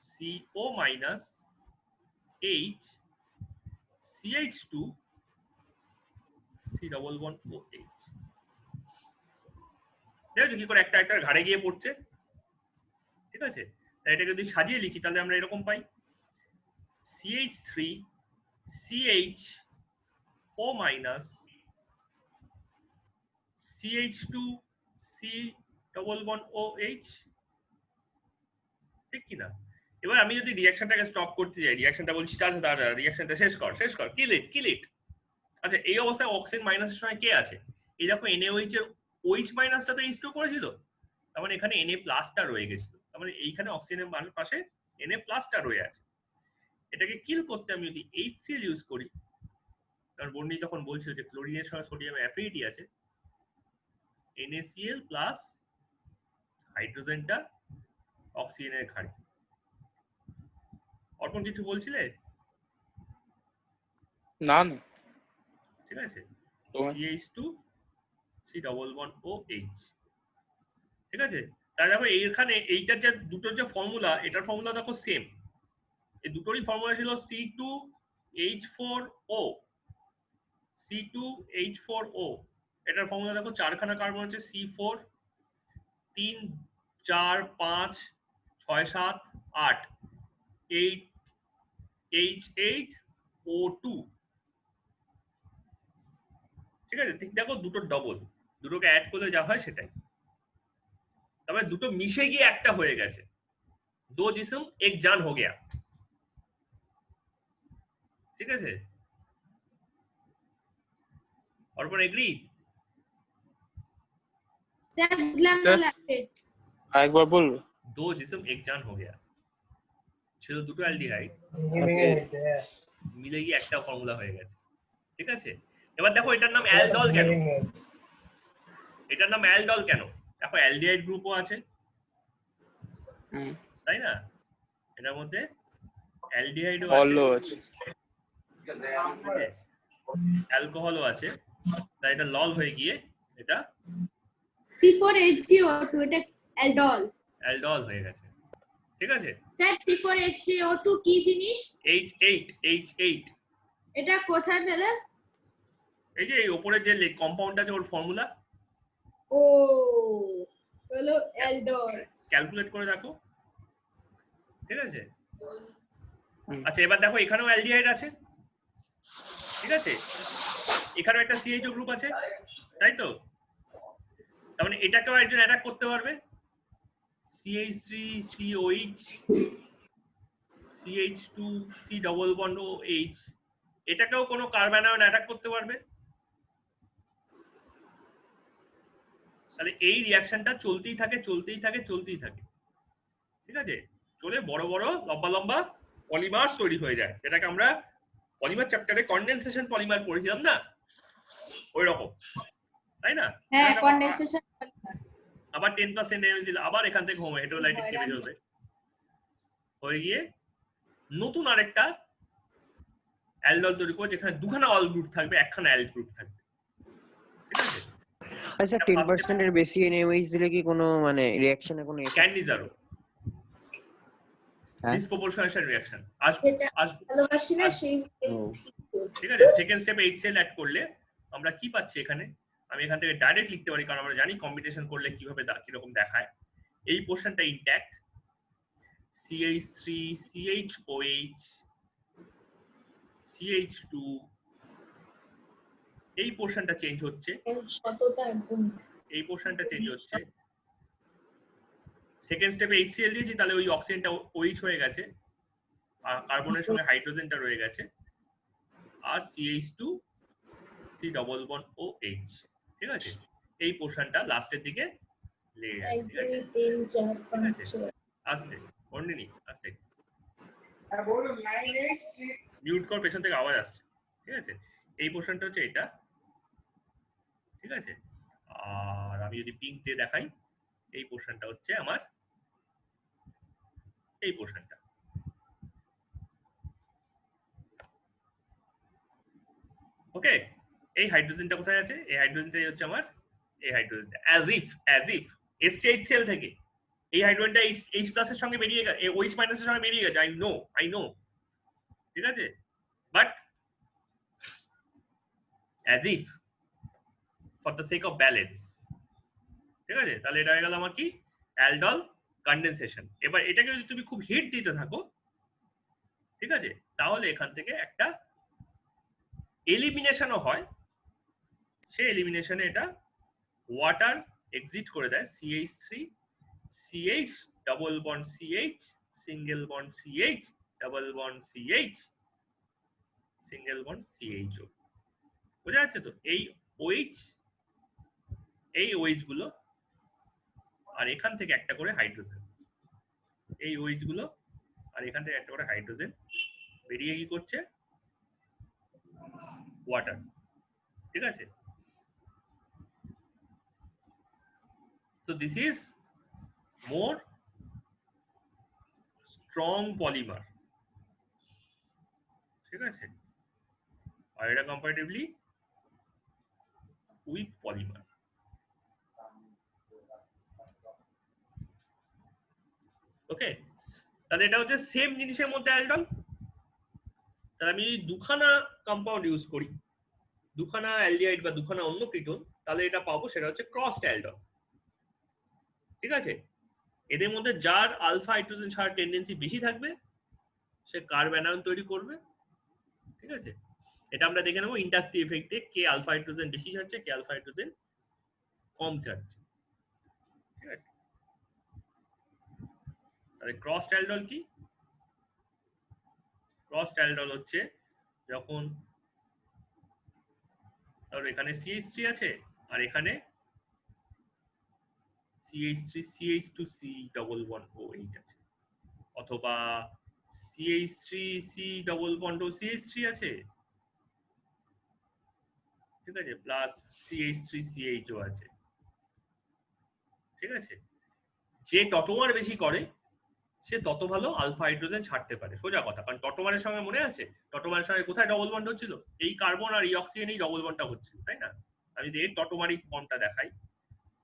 CO minus H CH2 C double bond OH। দেখেছো কি করে একটা একটা ঘাড়ে গিয়ে পড়ছে? ঠিক আছে, তাই এটাকে যদি সাজিয়ে লিখি তাহলে আমরা এরকম পাই CH3 CHO minus CH2 C double bond OH, ঠিক কি না? এবার আমি যদি রিঅ্যাকশনটাকে স্টপ করতে যাই, রিঅ্যাকশনটা বলছি চার্জ দাঁড়া, রিঅ্যাকশনটা শেষ কর, কিল ইট। আচ্ছা, এই অবস্থায় অক্সিজেন মাইনাসের সময় কে আছে? এই দেখো NaOH এর OH মাইনাসটা তো H2 করেছিল, তার মানে এখানে Na প্লাসটা রয়ে গেছিল, তার মানে এইখানে অক্সিজেনের পাশে Na প্লাসটা রয়ে আছে। এটাকে কিল করতে আমি যদি HCl ইউজ করি, কারণ বর্ণি তখন বলছিল যে ক্লোরিনের সঙ্গে সোডিয়ামের অ্যাফিনিটি আছে, NaCl প্লাস হাইড্রোজেনটা অক্সিজেনের ঘাড়ে। অর্পণ কিছু বলছিলে? না না ঠিক আছে, তোমার CH2 C double bond OH। ঠিক আছে, তাহলে দেখো এইখানে এইটার যে দুটোর যে ফর্মুলা, এটার ফর্মুলা দেখো সেম। এই দুটোরই ফর্মুলা ছিল C2H4O। C2H4O এটার ফর্মুলা দেখো, চারখানা কার্বন হচ্ছে C4, 3 4 5 6 7 8 8 H8O2। ঠিক আছে, ঠিক দেখো দুটো ডবল, দুটোকে অ্যাড করলে যা হয় সেটাই। তবে দুটো মিশে গিয়ে একটা হয়ে গেছে, দো জিসম এক জান হো গয়া। ঠিক আছে, অর্পণ এগ্রি? স্যার বুঝলাম না লাগবে। আরেকবার বলবে? দো জিসম এক জান হো গয়া ছিল দুটো অ্যালডিহাইড, মিলে গিয়ে একটা ফর্মুলা হয়ে গেছে। ঠিক আছে, এবার দেখো এটার নাম অ্যালডল কেন? এটার নাম অ্যালডল কেন? দেখো অ্যালডিহাইড গ্রুপও আছে, তাই না? এটার মধ্যে অ্যালডিহাইডও আছে, অ্যালকোহলও আছে, তাই এটা লল হয়ে গিয়ে এটা C4H3O2 এটা অ্যালডল। অ্যালডল হয়ে গেছে। ঠিক আছে, স্যার C4H3O2 কি জিনিস? H8 এটা কোথায় পেলেন? এই যে এই উপরে যে কম্পাউন্ড আছে ওর ফর্মুলা, ও হলো অ্যালডল। ক্যালকুলেট করে দেখো। ঠিক আছে, আচ্ছা এবার দেখো এখানেও অ্যালডিহাইড আছে। ঠিক আছে, এখানেও একটা CHO গ্রুপ আছে, তাই তো? তার মানে এটাকেও একজন অ্যাটাক করতে পারবে, CH3COH CH2 C double bond OH, এটাকেও কোনো কার্বন আয়ন অ্যাটাক করতে পারবে। তাহলে এই রিঅ্যাকশনটা চলতেই থাকে। ঠিক আছে, চলে বড় বড় লম্বা লম্বা পলিমার তৈরি হয়ে যায়, যেটাকে আমরা পলিমার চ্যাপ্টারে কনডেনসেশন পলিমার পড়েছিলাম না, ওই রকম, তাই না? হ্যাঁ, কনডেনসেশন। আবার 10% এনার্জি আবার এখান থেকে হোম হেটেরোলাইটিক চেঞ্জ হবে, হয়ে গিয়ে নতুন আরেকটা অ্যালডল তৈরি করবে, যেখানে দুখানা অল গ্রুপ থাকবে, একখানা অ্যাল গ্রুপ থাকবে। ঠিক আছে, আচ্ছা 10% এর বেশি NaOH দিলে কি কোনো মানে রিঅ্যাকশনে কোনো ক্যান্ডিজারও হ্যাঁ ডিসপ্রপোর্শনাল রিঅ্যাকশন আসবে। ভালোবাসি না সেই। ঠিক আছে, সেকেন্ড স্টেপে HCl অ্যাড করলে আমরা কি পাচ্ছি এখানে? আমি এখান থেকে ডাইরেক্ট লিখতে পারি, কারণ আমরা জানি কম্বিনেশন করলে কিভাবে কিরকম দেখায়। এই পোর্শনটা ইনট্যাক্ট, CH3 CHOH CH2, এই পোর্শনটা চেঞ্জ হচ্ছে, এই পোর্শনটা চেঞ্জ হচ্ছে। সেকেন্ড স্টেপে HCl দিয়েছি, তাহলে ওই অক্সিজেনটা OH হয়ে গেছে, আর কার্বনের সঙ্গে হাইড্রোজেনটা রয়ে গেছে, আর CH2 C double bond OH। ঠিক আছে, এই পোর্শনটা লাস্টের দিকে লেগে গেছে। ঠিক আছে, 3 4 5 6 আস্তে বর্ণিনি আস্তে মিউট কর, পেছন থেকে আওয়াজ আসছে। ঠিক আছে, এই পোর্শনটা হচ্ছে এটা। ঠিক আছে, আর আমি যদি পিঙ্ক দিয়ে দেখাই, এই পোর্শনটা হচ্ছে আমার এই পোর্শনটা। ওকে, এই হাইড্রোজেনটা কোথায় আছে? এই হাইড্রোজেনটাই হচ্ছে আমার এই হাইড্রোজেনটা, অ্যাজ ইফ এসছে HCl থেকে এই হাইড্রোজেনটা H প্লাস এর সঙ্গে বেরিয়ে গেছে, OH মাইনাস এর সঙ্গে বেরিয়ে গেছে। I know. ঠিক আছে, but as if for the sake of balance. ঠিক আছে, তাহলে এটা হয়ে গেল আমার কি? Aldol condensation. এবার এটাকে যদি তুমি খুব হিট দিতে থাকো, ঠিক আছে, তাহলে এখান থেকে একটা এলিমিনেশনও হয়। সেই এলিমিনেশনে এটা ওয়াটার এক্সিট করে দেয়, CH3 CH double bond CH single bond CH double bond CH single bond CHO। বোঝা যাচ্ছে তো? এই OH গুলো, আর এখান থেকে একটা করে হাইড্রোজেন, এই OH গুলো আর এখান থেকে একটা করে হাইড্রোজেন বেরিয়ে কি করছে? ওয়াটার। ঠিক আছে, so this is more strong polymer, ঠিক আছে, আর এটা কম্পারেটিভলি উইক পলিমার। ওকে, তাহলে এটা হচ্ছে সেম জিনিসের মধ্যে অ্যালডল। তাহলে আমি যদি দুখানা কম্পাউন্ড ইউজ করি, দুখানা অ্যালডিহাইড বা দুখানা অন্য কিটোন, তাহলে এটা পাবো সেটা হচ্ছে ক্রসড অ্যালডল। ঠিক আছে, এদের মধ্যে যার আলফা হাইড্রোজেন ছাড়ার টেন্ডেন্সি বেশি থাকবে সে কার্ব অ্যানায়ন তৈরি করবে। ঠিক আছে, এটা আমরা দেখে নেবো ইন্ডাকটিভ এফেক্টে কে আলফা হাইড্রোজেন বেশি ছাড়ছে, কে আলফা হাইড্রোজেন কম ছাড়ছে। ঠিক আছে, তাহলে ক্রসড অ্যালডল কি? ক্রসড অ্যালডল হচ্ছে যখন তাহলে এখানে CH3 আছে আর এখানে CH3 CH2C double bond OH আছে, অথবা CH3 C double bond CH3 আছে, ঠিক আছে, প্লাস CH3 CHO আছে। ঠিক আছে, যে টটোমার বেশি করে সে তত ভালো আলফা হাইড্রোজেন ছাড়তে পারে, সোজা কথা। কারণ টটোমারের সঙ্গে মনে আছে, টটোমারের সঙ্গে কোথায় ডবল বন্ড হচ্ছিল? এই কার্বন আর এই অক্সিজেন এই ডবল বন্ডটা হচ্ছিল, তাই না? আমি যদি এর টটোমারিক ফর্মটা দেখাই,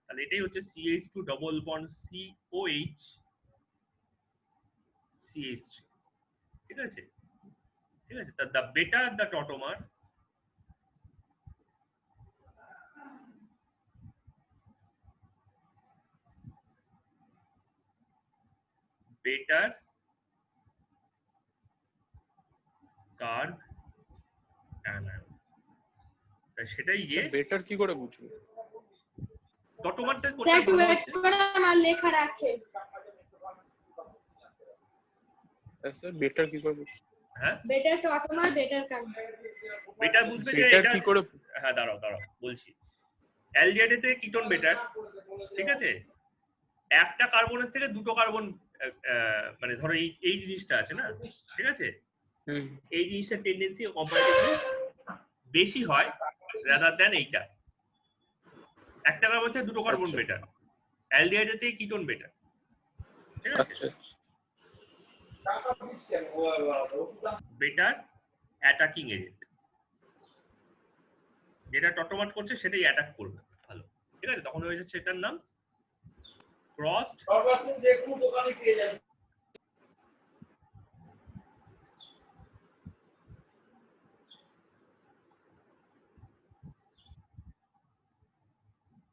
তাহলে এটাই হচ্ছে CH2 double bond COH CH3। ঠিক আছে, ঠিক আছে, the better the tautomer, better carb anion। তাই সেটাই যে বেটার কি করে বুঝবো? টটোমারটা স্যার কোথায় একটু ভালো ওয়েট হচ্ছে? করে, আমার লেখার আছে। স্যার বেটার কি করে বুঝবো? হ্যাঁ, বেটার টটোমার, বেটার কার্ব। বেটার বুঝবে যে বেটার এটা, কি করে? হ্যাঁ দাঁড়াও দাঁড়াও বলছি। অ্যালডিহাইডের থেকে কিটোন বেটার, ঠিক আছে, একটা কার্বনের থেকে দুটো কার্বন, মানে ধরো এই এই জিনিসটা আছে না, ঠিক আছে, হুম, এই জিনিসটার টেন্ডেন্সি কম্পারেটিভলি বেশি হয় রাদার দ্যান এইটা। একটা কার্বন থেকে দুটো কার্বন আচ্ছা। বেটার, অ্যালডিহাইডের থেকে কিটোন বেটার। ঠিক আছে, আচ্ছা বেটার অ্যাটাকিং এজেন্ট, যেটা টটোমাট করছে সেটাই অ্যাটাক করবে ভালো। ঠিক আছে, তখন হয়ে যাচ্ছে এটার নাম ক্রসড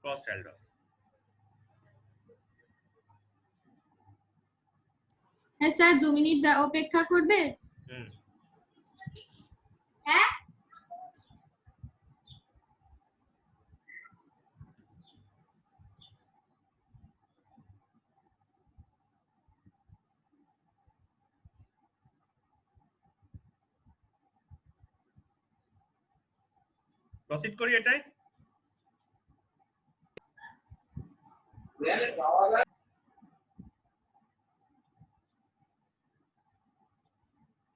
ক্রসড অ্যালডল। হ্যাঁ স্যার, 2 মিনিট অপেক্ষা করবে। হুম, হ্যাঁ, প্রসিড করি এটাই।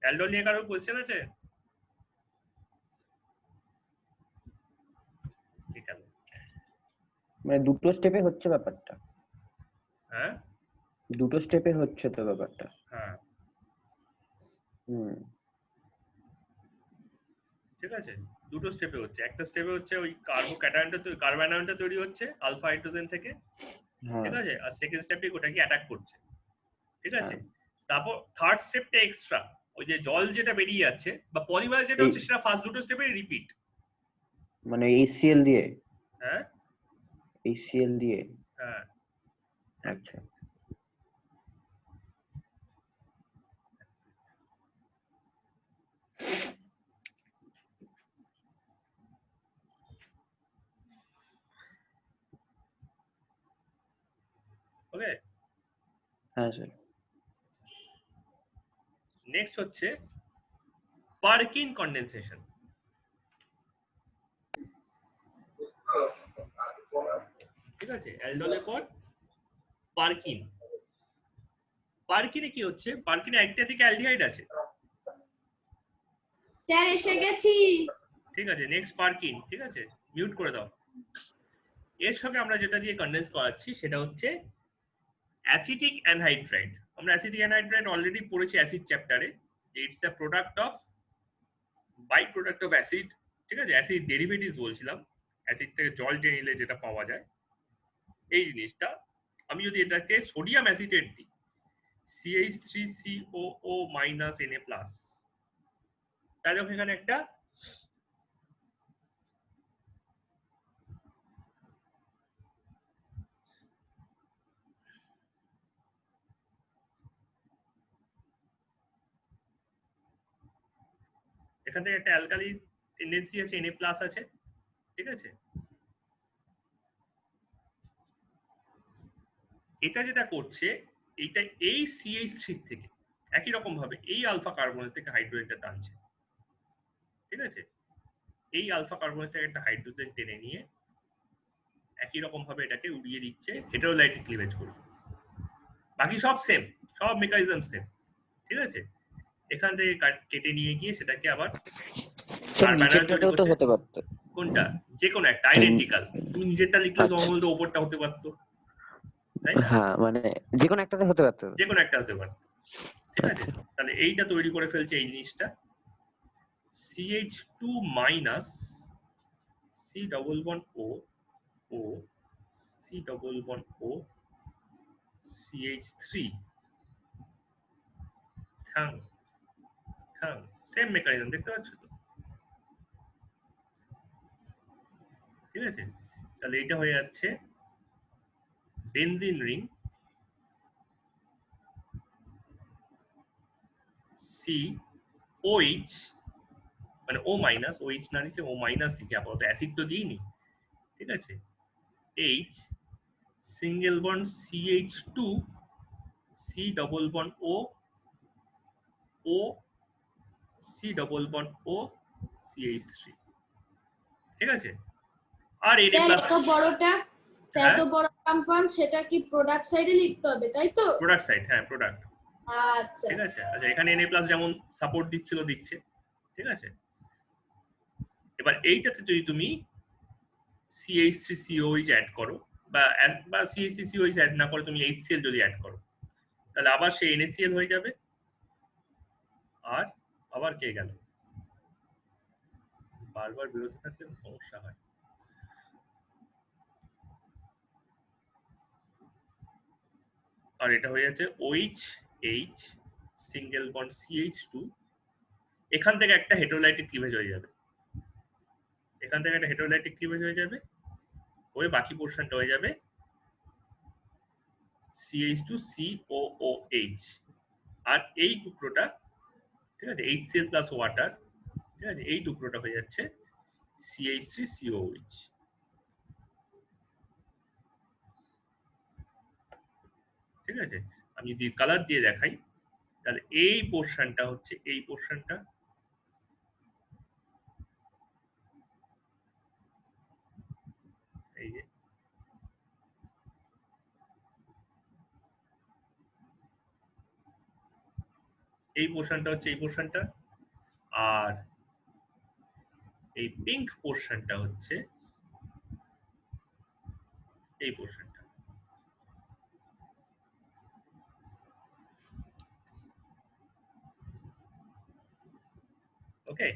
অ্যালডল নিয়ে কারো কোয়েশ্চেন আছে? ঠিক আছে, মানে দুটো স্টেপে হচ্ছে ব্যাপারটা, হ্যাঁ দুটো স্টেপে হচ্ছে তো ব্যাপারটা। হ্যাঁ, হুম, ঠিক আছে, দুটো স্টেপে হচ্ছে। একটা স্টেপে হচ্ছে ওই কার্বনায়নটা তৈরি হচ্ছে আলফা হাইড্রোজেন থেকে, হ্যাঁ ঠিক আছে, আর সেকেন্ড স্টেপে ওটাকে অ্যাটাক করছে। ঠিক আছে, হ্যাঁ। তারপর থার্ড স্টেপটা এক্সট্রা, ওই যে জল যেটা বেরিয়ে যাচ্ছে বা পলিমার যেটা হচ্ছে সেটা ফার্স্ট দুটো স্টেপে রিপিট। মানে HCl দিয়ে, হ্যাঁ HCl দিয়ে, হ্যাঁ, আচ্ছা। ওকে। হ্যাঁ স্যার। নেক্সট হচ্ছে পারকিন কনডেনসেশন। ঠিক আছে, অ্যালডলের পর পারকিন। পারকিনে কি হচ্ছে? পারকিনে একটা দিকে অ্যালডিহাইড আছে, স্যার এসে গেছি। ঠিক আছে, নেক্সট পারকিন। ঠিক আছে, মিউট করে দাও। এর সঙ্গে আমরা যেটা দিয়ে কনডেন্স করাচ্ছি সেটা হচ্ছে অ্যাসিটিক অ্যানহাইড্রাইড, আমরা অ্যাসিটিক অ্যানহাইড্রাইড অলরেডি পড়েছি অ্যাসিড চ্যাপ্টারে, যে it's a product of by product of acid, ঠিক আছে, অ্যাসিড ডেরিভেটিভস বলছিলাম, অ্যাসিড থেকে জল টেনে নিলে যেটা পাওয়া যায় এই জিনিসটা। আমি যদি এটাকে সোডিয়াম অ্যাসিটেট দিই CH3COO Na+, তাহলে এখানে একটা এখান থেকে একটা অ্যালকালি টেন্ডেন্সি আছে, Na+ আছে, ঠিক আছে। এটা যেটা করছে, এইটা এই CH3 থেকে একই রকম ভাবে এই আলফা কার্বনের থেকে হাইড্রোজেনটা টানছে, ঠিক আছে। এই আলফা কার্বনের থেকে একটা হাইড্রোজেন টেনে নিয়ে একই রকম ভাবে এটাকে উড়িয়ে দিচ্ছে হেটেরোলাইটিক ক্লিভেজ করে। বাকি সব সেম, সব মেকানিজম সেম, ঠিক আছে। এখান থেকে কেটে নিয়ে গিয়ে সেটাকে আবার নিচেরটাতেও তো হতে পারতো। কোনটা? যে কোনো একটা আইডেন্টিক্যাল। তুমি নিজেরটা লিখলে তোমার বলতে ওপরটা হতে পারতো, তাই না? হ্যাঁ, মানে যে কোনো একটাতে হতে পারতো। যে কোনো একটা হতে পারতো, ঠিক আছে। তাহলে এইটা তৈরি করে ফেলছে এই জিনিসটা, CH2 minus C double bond O O C double bond O CH3 থাং থাং, সেম মেকানিজম দেখতে পাচ্ছ তো, ঠিক আছে। তাহলে এটা হয়ে যাচ্ছে বেনজিন রিং COH, মানে O মাইনাস, OH না লিখে O মাইনাস লিখে আপাতত অ্যাসিড তো দিইনি, ঠিক আছে। H single bond CH2 C double bond O O C double bond O CH3, ঠিক আছে। আর Na স্যার প্লাস এত বড়টা, স্যার এত বড় কম্পাউন্ড, সেটা কি প্রোডাক্ট সাইডে লিখতে হবে, তাই তো? প্রোডাক্ট সাইড, হ্যাঁ প্রোডাক্ট, আচ্ছা ঠিক আছে। আচ্ছা, এখানে Na প্লাস যেমন সাপোর্ট দিচ্ছিল দিচ্ছে, ঠিক আছে। এবার এইটাতে যদি তুমি CH3COH অ্যাড করো বা CH3COH অ্যাড না করে তুমি HCl যদি অ্যাড করো, তাহলে আবার সেই NaCl হয়ে যাবে, আর আবার কে গেল, বারবার বিরতি থাকলে সমস্যা হয়। আর এটা হয়ে যাচ্ছে OH সিঙ্গেল বন্ড CH2, এখান থেকে একটা হেটেরোলাইটিক ক্লিভেজ হয়ে যাবে, এখান থেকে একটা হেটেরোলাইটিক ক্লিভেজ হয়ে যাবে, ওই বাকি পোরশনটা হয়ে যাবে CH2COOH, আর এই টুকরোটা, ঠিক আছে, HCl প্লাস ওয়াটার, ঠিক আছে, এই টুকরোটা হয়ে যাচ্ছে CH3COH, ঠিক আছে। আমি যদি কালার দিয়ে দেখাই, তাহলে এই পোরশনটা হচ্ছে এই পোরশনটা, এই যে এই পোরশনটা হচ্ছে এই পোরশনটা, আর এই পিঙ্ক পোরশনটা হচ্ছে এই পোরশনটা, ওকে।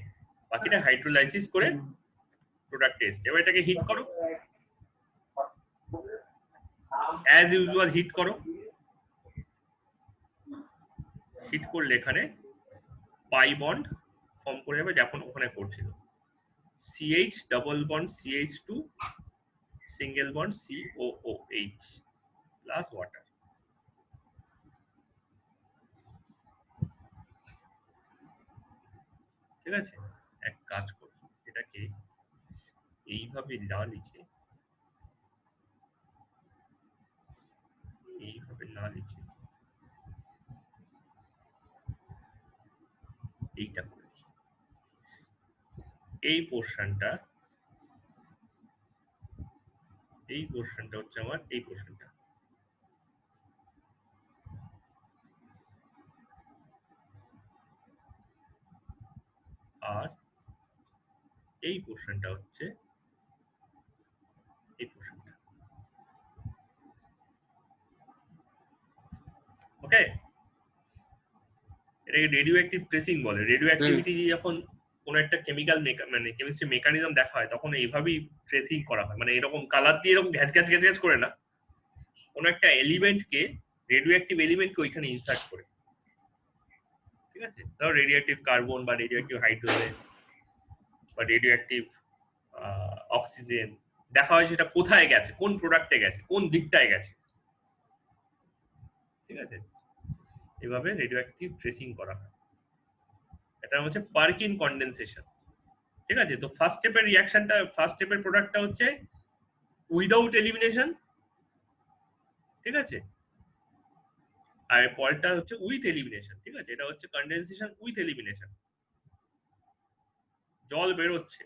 বাকিটা হাইড্রোলাইসিস করে প্রোডাক্ট টেস্ট। এবার এটাকে হিট করো, অ্যাজ ইউজুয়াল হিট করো। হিট করলে এখানে পাই বন্ড ফর্ম করে যাবে, যখন ওখানে করছিল CH double bond CH2 single bond COOH plus water, ঠিক আছে। এক কাজ করি, এটাকে এইভাবে না লিখে, এইভাবে না লিখে এইটা করে দিই। এই পোরশনটা হচ্ছে আমার এই পোরশনটা, আর এই পোরশনটা হচ্ছে এই পোরশনটা, ওকে, এটাকে রেডিও অ্যাক্টিভ ট্রেসিং বলে। রেডিও অ্যাক্টিভিটি যখন কোন একটা কেমিক্যাল মানে কেমিস্ট্রি মেকানিজম দেখা হয় তখন এইভাবেই ট্রেসিং করা হয়, মানে এরকম কালার দিয়ে এরকম ঘ্যাচ ঘ্যাচ ঘ্যাচ ঘ্যাচ করে না, কোন একটা এলিমেন্টকে, রেডিও অ্যাক্টিভ এলিমেন্টকে ওইখানে ইনসার্ট করে, ঠিক আছে? ধরো রেডিও অ্যাক্টিভ কার্বন বা রেডিও অ্যাক্টিভ হাইড্রোজেন বা রেডিও অ্যাক্টিভ অক্সিজেন, দেখা হয় সেটা কোথায় গেছে, কোন প্রোডাক্টে গেছে, কোন দিকটায় গেছে, ঠিক আছে? এভাবে রেডিও অ্যাক্টিভ ট্রেসিং করা হয়। এটা হচ্ছে পার্কিন কনডেনসেশন, ঠিক আছে? তো ফার্স্ট স্টেপের রিঅ্যাকশনটা, ফার্স্ট স্টেপের প্রোডাক্টটা হচ্ছে উইদাউট এলিমিনেশন, ঠিক আছে? আর পরেরটা হচ্ছে উইথ এলিমিনেশন, ঠিক আছে? এটা হচ্ছে কনডেনসেশন উইথ এলিমিনেশন, জল বেরোচ্ছে,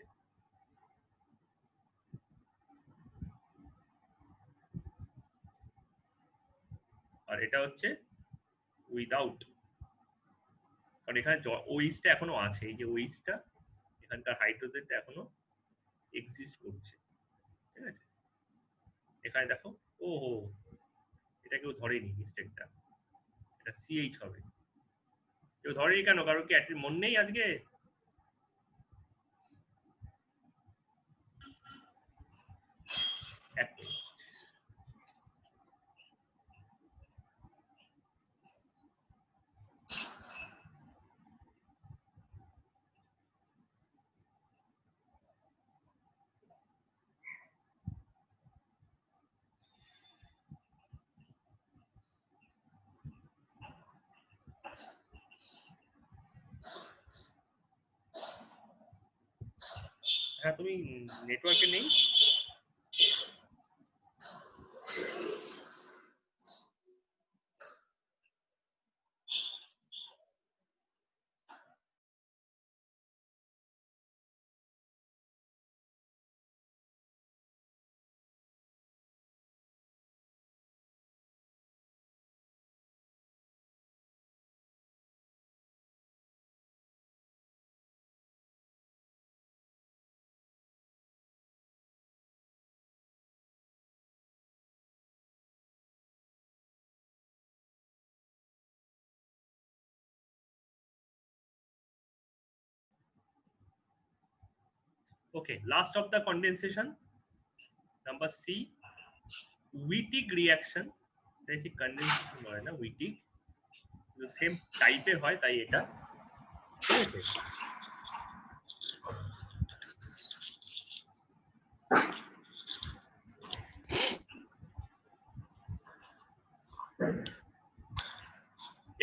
আর এটা হচ্ছে উইদাউট, কারণ এখানে ওইচটা এখনো আছে, এই যে ওইচটা, এখানকার হাইড্রোজেনটা এখনো এক্সিস্ট করছে, ঠিক আছে? এখানে দেখো, ও হো, এটা কেউ ধরেনি মিস্টেকটা, এটা সিএইচ হবে। কেউ ধরেনি কেন? কারণ কি মন নেই আজকে? এক মিনিট। হ্যাঁ, তুমি নেটওয়ার্কে নেই? Okay, last of the condensation, number C, Wittig reaction. এটা ঠিক কনডেনসেশন বলে না, Wittig, কিন্তু সেম টাইপের হয় তাই এটা, ঠিক আছে?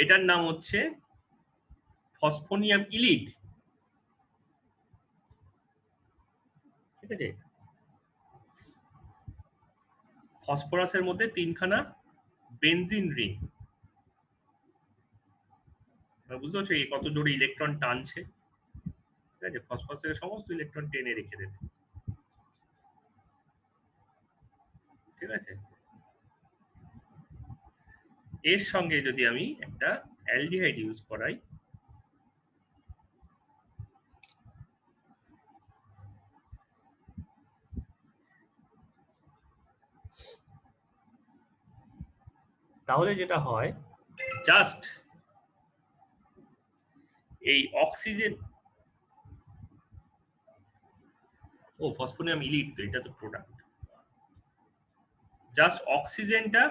এটার নাম হচ্ছে ফসফোনিয়াম ইলিড, ঠিক আছে? ফসফরাসের মধ্যে তিনখানা বেনজিন রিং, বুঝতে পারছো এই কত জোরে ইলেকট্রন টানছে, ঠিক আছে? ফসফরাসের সমস্ত ইলেকট্রন টেনে রেখে দেবে, ঠিক আছে? এর সঙ্গে যদি আমি একটা অ্যালডিহাইড ইউজ করাই, তাহলে যেটা হয়, জাস্ট এই অক্সিজেন, ও ফসফোনিয়াম ইলিড তো, এটা তো প্রোডাক্ট, জাস্ট অক্সিজেনটা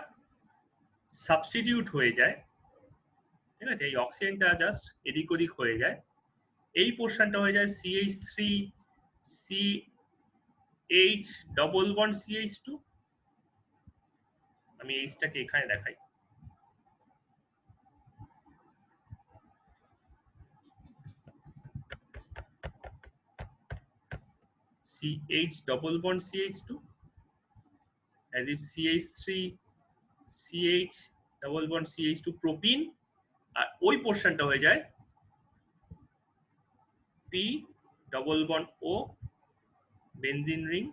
সাবস্টিটিউট হয়ে যায়, ঠিক আছে? এই অক্সিজেনটা জাস্ট এদিক ওদিক হয়ে যায়, এই পোর্শনটা হয়ে যায় CH3 CH double bond CH2, আমি এইচটাকে এখানে দেখাই, CH double bond CH2 as if CH3 CH double bond CH2 propene, আর ওই পোর্শনটা হয়ে যায় P double bond O benzene ring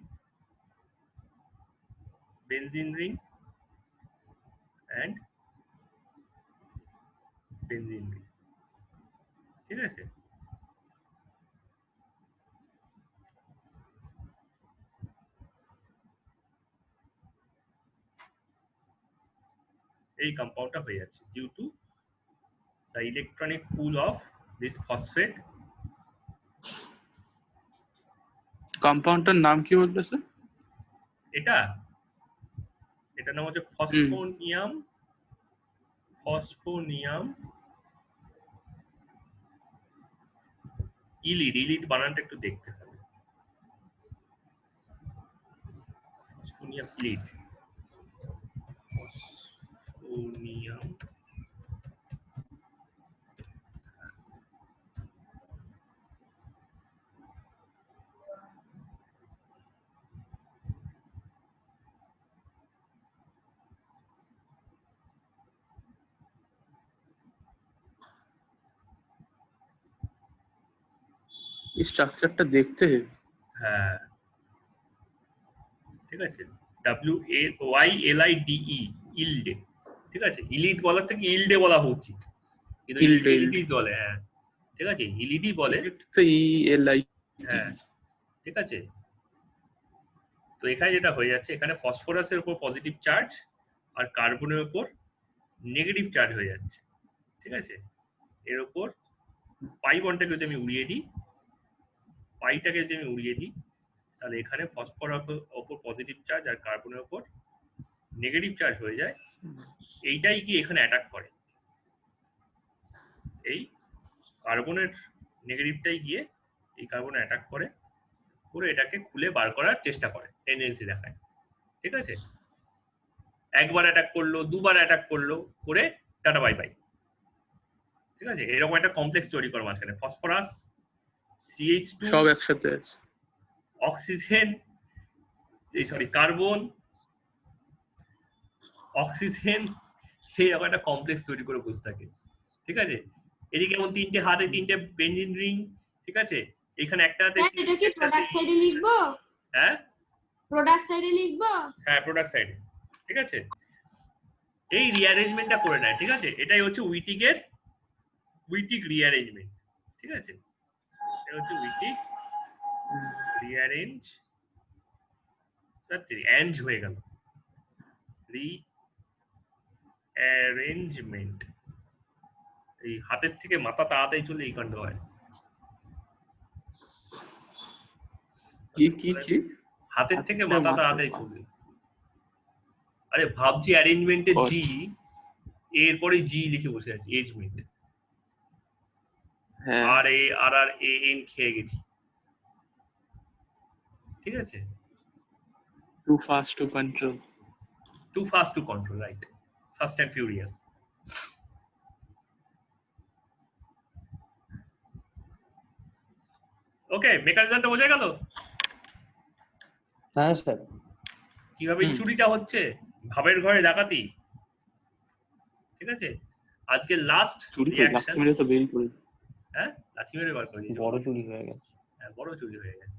and benzene ring, ঠিক আছে? এই কম্পাউন্ডটা হয়ে যাচ্ছে due to the electronic pull of this phosphate. কম্পাউন্ডটার নাম কি বললে স্যার? এটার নাম হচ্ছে ফসফোনিয়াম ইলিড বানানটা একটু দেখতে হবে। ফসফোনিয়াম ইলিড, ফসফোনিয়াম এই স্ট্রাকচারটা দেখতে হেভি। হ্যাঁ ঠিক আছে, WAYLIDE ইলডে, ঠিক আছে। ইলিড বলার থেকে ইলডে বলা উচিত, কিন্তু ইলডে, ইলিডই বলে। হ্যাঁ ঠিক আছে, ইলিডই বলে। তো ELI। হ্যাঁ ঠিক আছে। তো এখানে যেটা হয়ে যাচ্ছে, এখানে ফসফরাসের উপর পজিটিভ চার্জ আর কার্বনের উপর নেগেটিভ চার্জ হয়ে যাচ্ছে, ঠিক আছে। এর উপর পাই বন্ডটাকে যদি আমি উড়িয়ে দিই, পাইটাকে যদি আমি উড়িয়ে দিই, তাহলে এখানে ফসফরাসের উপর পজিটিভ চার্জ আর কার্বনের উপর নেগেটিভ চার্জ হয়ে যায়। এইটাই কি এখানে অ্যাটাক করে, এই কার্বনের নেগেটিভটাই গিয়ে এই কার্বনে অ্যাটাক করে, পুরো এটাকে খুলে বার করার চেষ্টা করে, টেন্ডেন্সি দেখায়, ঠিক আছে। একবার অ্যাটাক করলো, দুবার অ্যাটাক করলো, করে টাটা বাই বাই, ঠিক আছে। এরকম একটা কমপ্লেক্স তৈরি করে মাঝখানে ফসফরাস, CH2 সব একসাথে আছে, অক্সিজেন, কার্বন, অক্সিজেন, এরকম একটা কমপ্লেক্স তৈরি করে বসে থাকে, ঠিক আছে। এদিকে যেমন তিনটে হাতে তিনটে বেঞ্জিন রিং, ঠিক আছে। এখানে একটা হাতে এটা কি প্রোডাক্ট সাইডে লিখবো? হ্যাঁ প্রোডাক্ট সাইডে লিখবো? হ্যাঁ প্রোডাক্ট সাইডে, ঠিক আছে। এই রিঅ্যারেঞ্জমেন্টটা করে নেয়, ঠিক আছে। এটাই হচ্ছে উইটিক রিঅ্যারেঞ্জমেন্ট, ঠিক আছে। এটা হচ্ছে উইটিক রিঅ্যারেঞ্জ হয়ে গেল, রিঅ্যারেঞ্জমেন্ট। এই হাতের থেকে মাথা তাড়াতাড়ি চলে এই কাণ্ড হয়। কি হাতের থেকে মাথা তাড়াতাড়ি চলে। আরে ভাবছি অ্যারেঞ্জমেন্টে জি, এরপরে জি লিখে বসে আছি, এজমেন্ট। আর এ এন খেয়ে গেছি, ঠিক আছে। Too fast to control, right, fast and furious. Okay, মেকানিজমটা বোঝা গেল? হ্যাঁ স্যার। কিভাবে চুরিটা হচ্ছে, ভাবের ঘরে ডাকাতি, ঠিক আছে। আজকে লাস্ট রিঅ্যাকশন। তো বেরি করে, হ্যাঁ লাঠি মেরে বার করে দিয়েছে, বড় চুরি হয়ে গেছে। হ্যাঁ বড় চুরি হয়ে গেছে।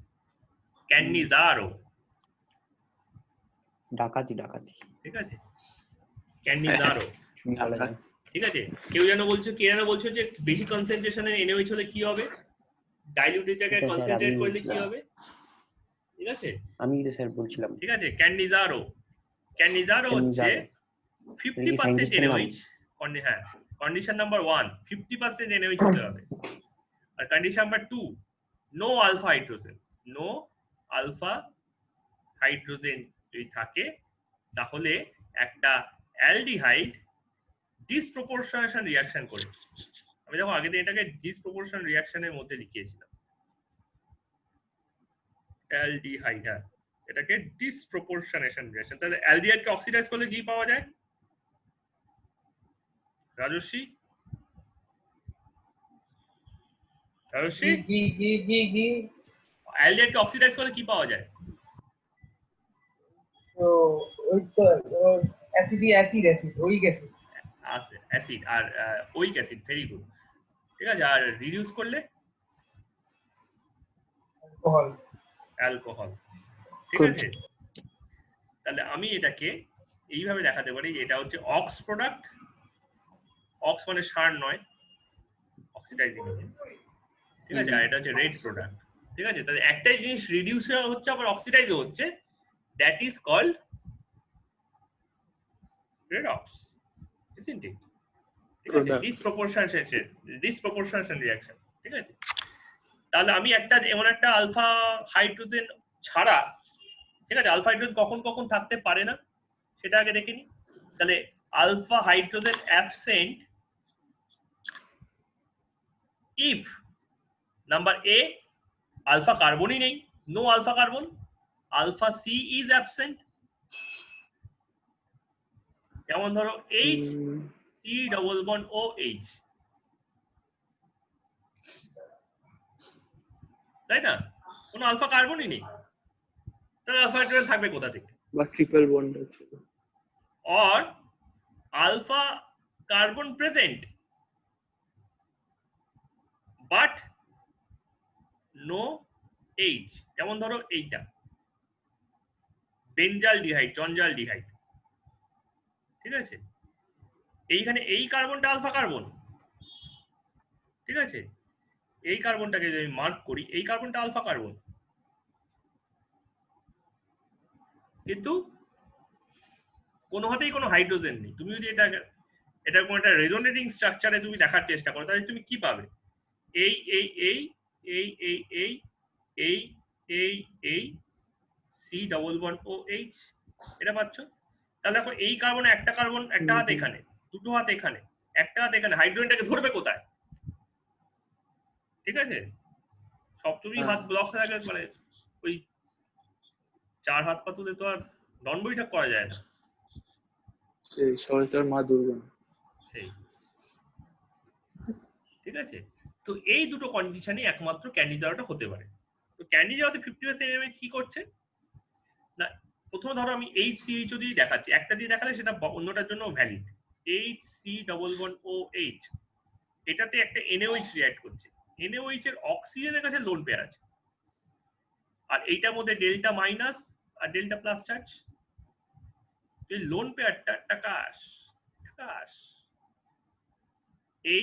ক্যান্নিজারো, ডাকাতি, ঠিক আছে। ক্যান্নিজারো, চুরি করা যায়। ঠিক আছে। কে যেন বলছো যে বেশি কনসেন্ট্রেশনে NaOH হলে কি হবে, ডাইলিউটের জায়গায় এটা স্যার কনসেন্ট্রেট আমি করলে কি বলছিলাম। হবে, ঠিক আছে। আমি তো স্যার বলছিলাম। ঠিক আছে, ক্যান্নিজারো হচ্ছে 50% NaOH। হ্যাঁ, কন্ডিশন নাম্বার 1 50% NaOH হতে হবে। আর condition number 2 no alpha hydrogen যদি থাকে, তাহলে একটা অ্যালডিহাইড ডিসপ্রপোর্শনেশন রিঅ্যাকশন করে। আমি দেখো আগে দিন এটাকে ডিসপ্রপোর্শন রিঅ্যাকশনের মধ্যে লিখিয়েছিলাম, অ্যালডিহাইড, হ্যাঁ এটাকে ডিসপ্রপোর্শনেশন রিঅ্যাকশন। তাহলে অ্যালডিহাইডকে অক্সিডাইজ করলে কি পাওয়া যায় রাজস্বী? অ্যালডিহাইডকে অক্সিডাইজ করলে কি পাওয়া যায়? তো ওই তো অ্যাসিড, ওইক অ্যাসিড, অ্যাসিড আর ওইক অ্যাসিড, ভেরি গুড, ঠিক আছে। আর রিডিউস করলে অ্যালকোহল, ঠিক আছে। তাহলে আমি এটাকে এইভাবে দেখাতে পারি, এটা হচ্ছে অক্স প্রোডাক্ট, অক্স মানে সার নয়, অক্সিডাইজিং এজেন্ট, ঠিক আছে। আর এটা হচ্ছে রেড প্রোডাক্ট, ঠিক আছে। তাহলে একটাই জিনিস রিডিউস হচ্ছে আবার অক্সিডাইজও হচ্ছে, that is called redox, isn't it? ঠিক আছে, Product. ডিসপ্রপোর্শনাল রিঅ্যাকশন। ঠিক আছে, তাহলে আমি এমন একটা আলফা হাইড্রোজেন ছাড়া, ঠিক আছে, আলফা হাইড্রোজেন কখন কখন থাকতে পারে না সেটা আগে দেখে নিই। তাহলে alpha hydrogen absent if number এ আলফা কার্বনই নেই, no alpha carbon, alpha C is absent. যেমন ধরো H C double bond O H, তাই না, কোনো আলফা কার্বনই নেই, তাহলে আলফা হাইড্রোজেন থাকবে কোথা থেকে? বা ট্রিপল বন্ড আছে। or alpha carbon present but no H, যেমন ধরো এইটা বেঞ্জাল ডিহাইড, জঞ্জাল ডিহাইড। ঠিক আছে, এইখানে এই কার্বনটা আলফা কার্বন, ঠিক আছে, এই কার্বনটাকে যদি মার্ক করি, এই কার্বনটা আলফা কার্বন, কিন্তু কোনোভাবেই কোনো হাইড্রোজেন নেই। তুমি যদি এটা কোনো একটা রেজোনেটিং স্ট্রাকচারে তুমি দেখার চেষ্টা করো, তাহলে তুমি কি পাবে? এই এই এই এই এই এই এই এই এই C double bond O H, এটা পাচ্ছ। তাহলে দেখো এই কার্বনে একটা কার্বন, একটা হাত এখানে, দুটো হাত এখানে, একটা হাত এখানে, হাইড্রোজেনটাকে ধরবে কোথায়? ঠিক আছে, সপ্তমী হাত ব্লক হয়ে গেলে মানে ওই 4 হাত পাতুলে তো আর নন বৈঠক করা যায় না। সেই সহজতার মা দুর্গা। সেই, ঠিক আছে, তো এই দুটো কন্ডিশনই একমাত্র ক্যান্ডি জারটা হতে পারে। তো ক্যান্ডি জারতে 50% এমএইচ কি করছে না, প্রথমে ধরো আমি HCH দিয়ে দেখাচ্ছি, একটা দিয়ে দেখালে সেটা অন্যটার জন্য valid. HC double bond O H, এটাতে একটা NaOH রিঅ্যাক্ট করছে, NaOH এর অক্সিজেনের কাছে লোন পেয়ার আছে, আর এইটার মধ্যে ডেল্টা মাইনাস আর ডেল্টা প্লাস চার্জ। এই লোন পেয়ারটা টাকাশ টাকাশ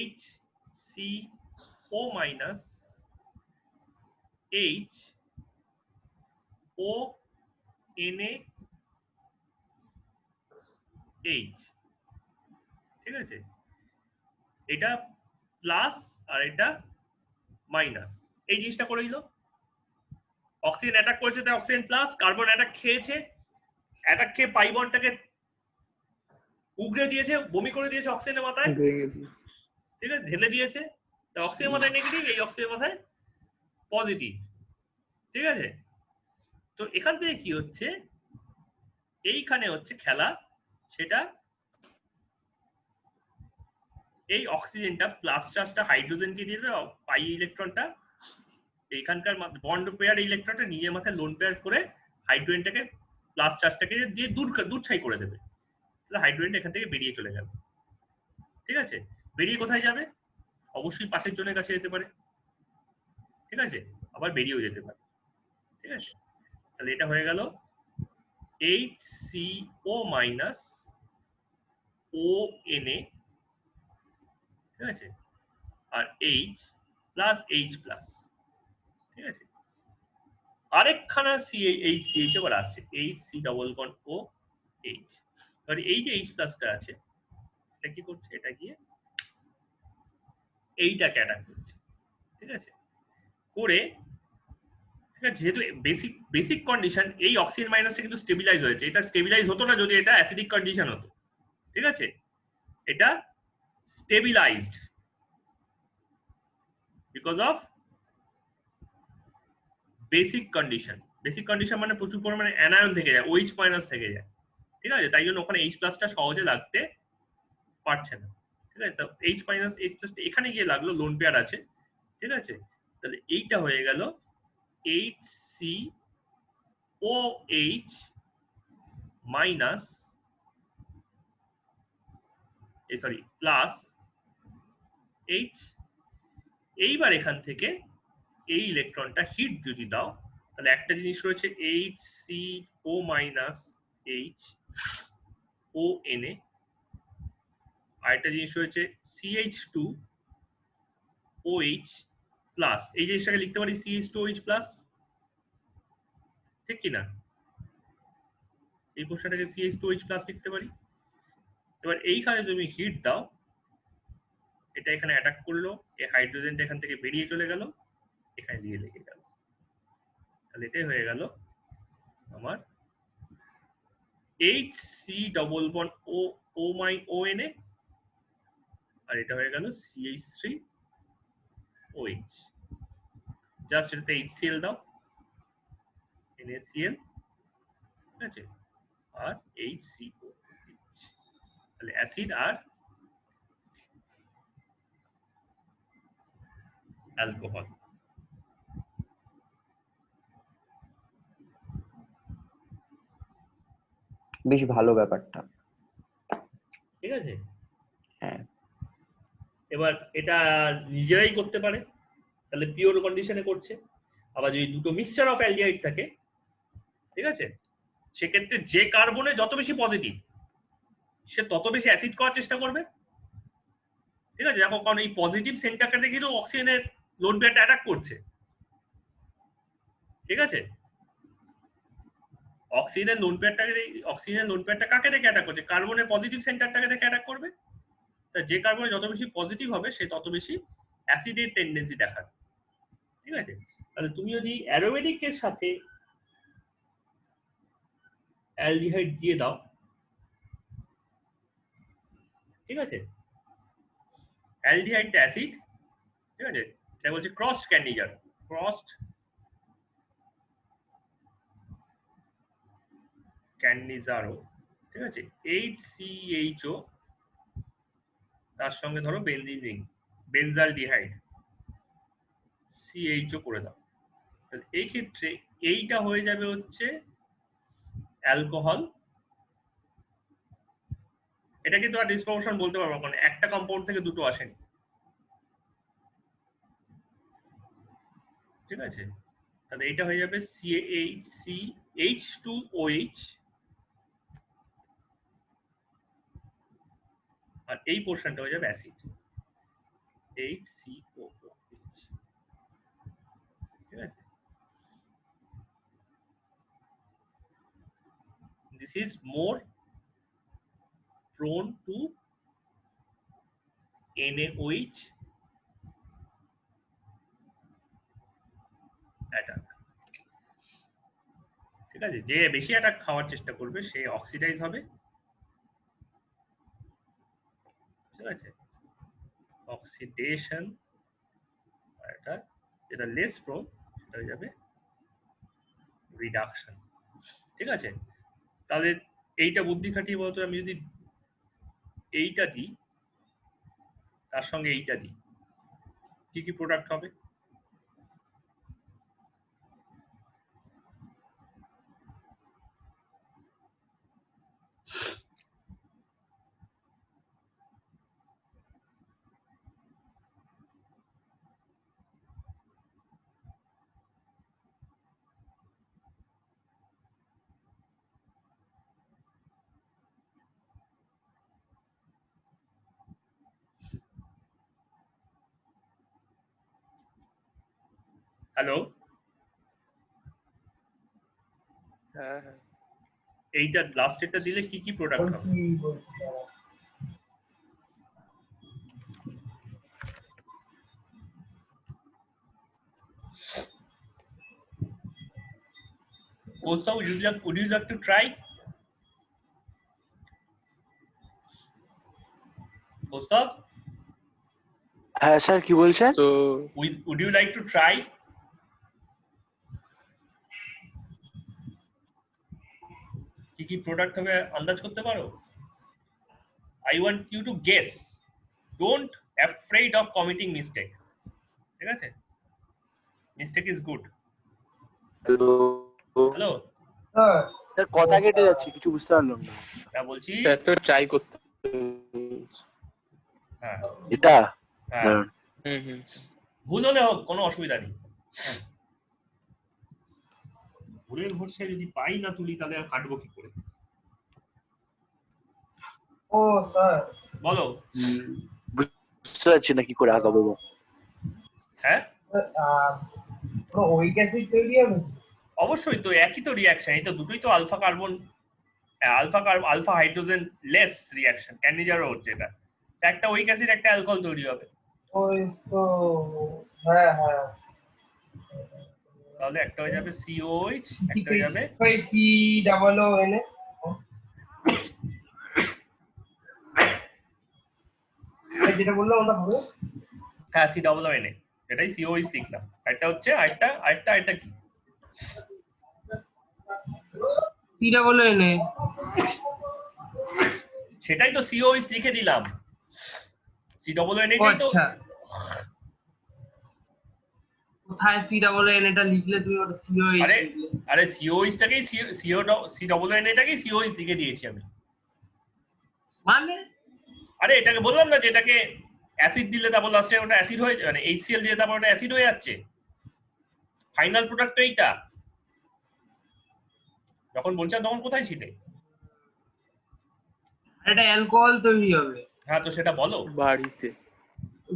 HCO মাইনাস HO NaH, ঠিক আছে, এটা প্লাস আর এটা মাইনাস, এই জিনিসটা করে দিল। অক্সিজেন অ্যাটাক করেছে তাই অক্সিজেন প্লাস, কার্বন অ্যাটাক খেয়েছে, অ্যাটাক খেয়ে পাই বন্ডটাকে উগড়ে দিয়েছে, বমি করে দিয়েছে অক্সিজেনের মাথায়, ঠিক আছে, ঢেলে দিয়েছে, তাই অক্সিজেন মাথায় নেগেটিভ, এই অক্সিজেন মাথায় পজিটিভ। ঠিক আছে, তো এখান থেকে কি হচ্ছে, এইখানে হচ্ছে খেলা, সেটা এই অক্সিজেনটা প্লাস চার্জটা হাইড্রোজেনকে দিয়ে দেবে, পাই ইলেকট্রনটা এইখানকার বন্ড পেয়ার ইলেকট্রনটা নিজের মাথায় লোন পেয়ার করে হাইড্রোজেনটাকে প্লাস চার্জটাকে দিয়ে দূর ছাই করে দেবে, তাহলে হাইড্রোজেনটা এখান থেকে বেরিয়ে চলে যাবে। ঠিক আছে, বেরিয়ে কোথায় যাবে? অবশ্যই পাশের জনের কাছে যেতে পারে, ঠিক আছে, আবার বেরিয়েও যেতে পারে। ঠিক আছে, তাহলে এটা হয়ে গেল HCO মাইনাস ONA, ঠিক আছে, আর H প্লাস H প্লাস। ঠিক আছে, আরেকখানা HCH আবার আসছে, HC ডবল বন্ড ও H। এবার এই যে H প্লাসটা আছে, এটা কি করছে, এটা গিয়ে এইটাকে অ্যাটাক করছে। ঠিক আছে, করে, ঠিক আছে, যেহেতু বেসিক কন্ডিশন, এই অক্সিজেন মাইনাসটা কিন্তু স্টেবিলাইজ হয়েছে, এটা স্টেবিলাইজ হতো না যদি এটা অ্যাসিডিক কন্ডিশন হতো। ঠিক আছে, এটা stabilised because of basic condition. Basic condition মানে প্রচুর পরিমাণে অ্যানায়ন থেকে যায়, OH মাইনাস থেকে যায়। ঠিক আছে, তাই জন্য ওখানে H প্লাসটা সহজে লাগতে পারছে না। ঠিক আছে, তো H মাইনাস H প্লাস এখানে গিয়ে লাগলো, লোন পেয়ার আছে। ঠিক আছে, তাহলে এইটা হয়ে গেল HCOH মাইনাস প্লাস H। এইবার এখান থেকে এই ইলেকট্রনটা হিট যদি দাও, তাহলে একটা জিনিস রয়েছে HCO মাইনাস HONA, আরেকটা জিনিস রয়েছে CH2OH প্লাস। এই জিনিসটাকে লিখতে পারি CH2OH প্লাস, ঠিক কিনা? এই প্রশ্নটাকে CH2OH প্লাস লিখতে পারি। এবার এইখানে তুমি হিট দাও, এটা এখানে অ্যাটাক করলো, এই হাইড্রোজেনটা এখান থেকে বেরিয়ে চলে গেল, এখানে দিয়ে লেগে গেল, তাহলে এটাই হয়ে গেল আমার HC ডবল বন্ড O মাই ONA, আর এটা হয়ে গেল CH3OH। জাস্ট এটাতে HCl দাও, NaCl, ঠিক আছে, আর HCOH, তাহলে অ্যাসিড আর অ্যালকোহল। বেশ ভালো ব্যাপারটা। ঠিক আছে, হ্যাঁ এবার এটা নিজেরাই করতে পারে, তাহলে পিওর কন্ডিশনে করছে। আবার যদি দুটো মিক্সচার অফ অ্যালডিহাইড থাকে, ঠিক আছে, সেক্ষেত্রে যে কার্বনে যত বেশি পজিটিভ সে তত বেশি অ্যাসিড করার চেষ্টা করবে, ঠিক আছে, যখন এই পজিটিভ সেন্টারটা দেখি তো অক্সিজেনের লোন পেয়ারটা অ্যাটাক করছে, ঠিক আছে, অক্সিজেনের লোন পেয়ারটা কাকে দেখে অ্যাটাক করছে? কার্বনের পজিটিভ সেন্টারটাকে দেখে অ্যাটাক করবে। তা যে কার্বনে যত বেশি পজিটিভ হবে সে তত বেশি অ্যাসিডের টেন্ডেন্সি দেখাবে, ঠিক আছে। তাহলে তুমি যদি অ্যারোমেটিকের সাথে অ্যালডিহাইড দিয়ে দাও, ঠিক আছে, অ্যালডিহাইডটা অ্যাসিড, ঠিক আছে, এটা বলছে ক্রসড ক্যান্ডিজারো, ঠিক আছে, HCHO, তার সঙ্গে ধরো বেনজিন রিং, বেনজালডিহাইড, CHO করে দাও, তাহলে এই ক্ষেত্রে এইটা হয়ে যাবে হচ্ছে অ্যালকোহল। এটা কিন্তু আর ডিসপ্রপোর্শন বলতে পারবো, কারণ একটা কম্পাউন্ড থেকে দুটো আসেনি, ঠিক আছে, তাহলে এইটা হয়ে যাবে CH2OH, আর এই পোর্শনটা হয়ে যাবে অ্যাসিড, HCOOH, ঠিক আছে। This is more prone to NaOH attack, ঠিক আছে, যে বেশি অ্যাটাক খাওয়ার চেষ্টা করবে সে অক্সিডাইজ হবে, ঠিক আছে, অক্সিডেশন, আর এটা যেটা লেস প্রোন সেটা হয়ে যাবে রিডাকশন, ঠিক আছে। তাহলে এইটা বুদ্ধি খাটিয়ে বলতো, আমি যদি এইটা দিই তার সঙ্গে এইটা দিই, কি কি প্রোডাক্ট হবে? হ্যালো, হ্যাঁ হ্যাঁ এইটা লাস্টেরটা দিলে কি কি প্রোডাক্ট হবে? Kostav, would you like to try? Kostav, হ্যাঁ স্যার কি বলছেন? তো would you like to try? কি কি প্রোডাক্ট হবে আন্দাজ করতে পারো? I want you to guess. Don't afraid of committing mistake. ঠিক আছে? Mistake is good. Hello hello, sir কথা কেটে যাচ্ছে, কিছু বুঝতে পারলাম না। তা বলছি, স্যার তো ট্রাই করতে। হ্যাঁ এটা হ্যাঁ, দাঁড়ান। হুম ভুল হলে হোক, কোনো অসুবিধা নেই। ভুলের ভরসায় যদি পাই না তুলি তাহলে আর কাটবো কি করে? ও স্যার, বলো। বুঝতে পারছি না কি করে আগাবো। হ্যাঁ, ওইক অ্যাসিড তৈরি হবে? অবশ্যই তো, একই তো রিয়াকশন, এই তো দুটোই তো alpha carbon alpha hydrogen less reaction ক্যান্ডিজারও হচ্ছে এটা, একটা উইক অ্যাসিড একটা অ্যালকোহল তৈরি হবে। ওই তো হ্যাঁ হ্যাঁ তাহলে একটা হয়ে যাবে COH, একটা হয়ে যাবে ওই COONA যেটা বললাম ওটা হবে। হ্যাঁ COONA, এটাই COH লিখলাম। একটা হচ্ছে আরেকটা কি COONA সেটাই তো COH লিখে দিলাম। COONA তো আচ্ছা কোথায় COONA টা লিখলে তুমি ওটা COH আরে লিখলে? আরে COH টাকেই COONA টাকেই COH লিখে দিয়েছি আমি। মানে আরে এটাকে বললাম না যে এটাকে অ্যাসিড দিলে তারপর লাস্টে ওটা অ্যাসিড হয়ে মানে HCl দিলে তারপর ওটা অ্যাসিড হয়ে যাচ্ছে, ফাইনাল প্রোডাক্ট এইটা। যখন বলছেন তখন কোথায় ছিলে? এটা অ্যালকোহল তৈরি হবে। হ্যাঁ তো সেটা বলো। বাড়িতে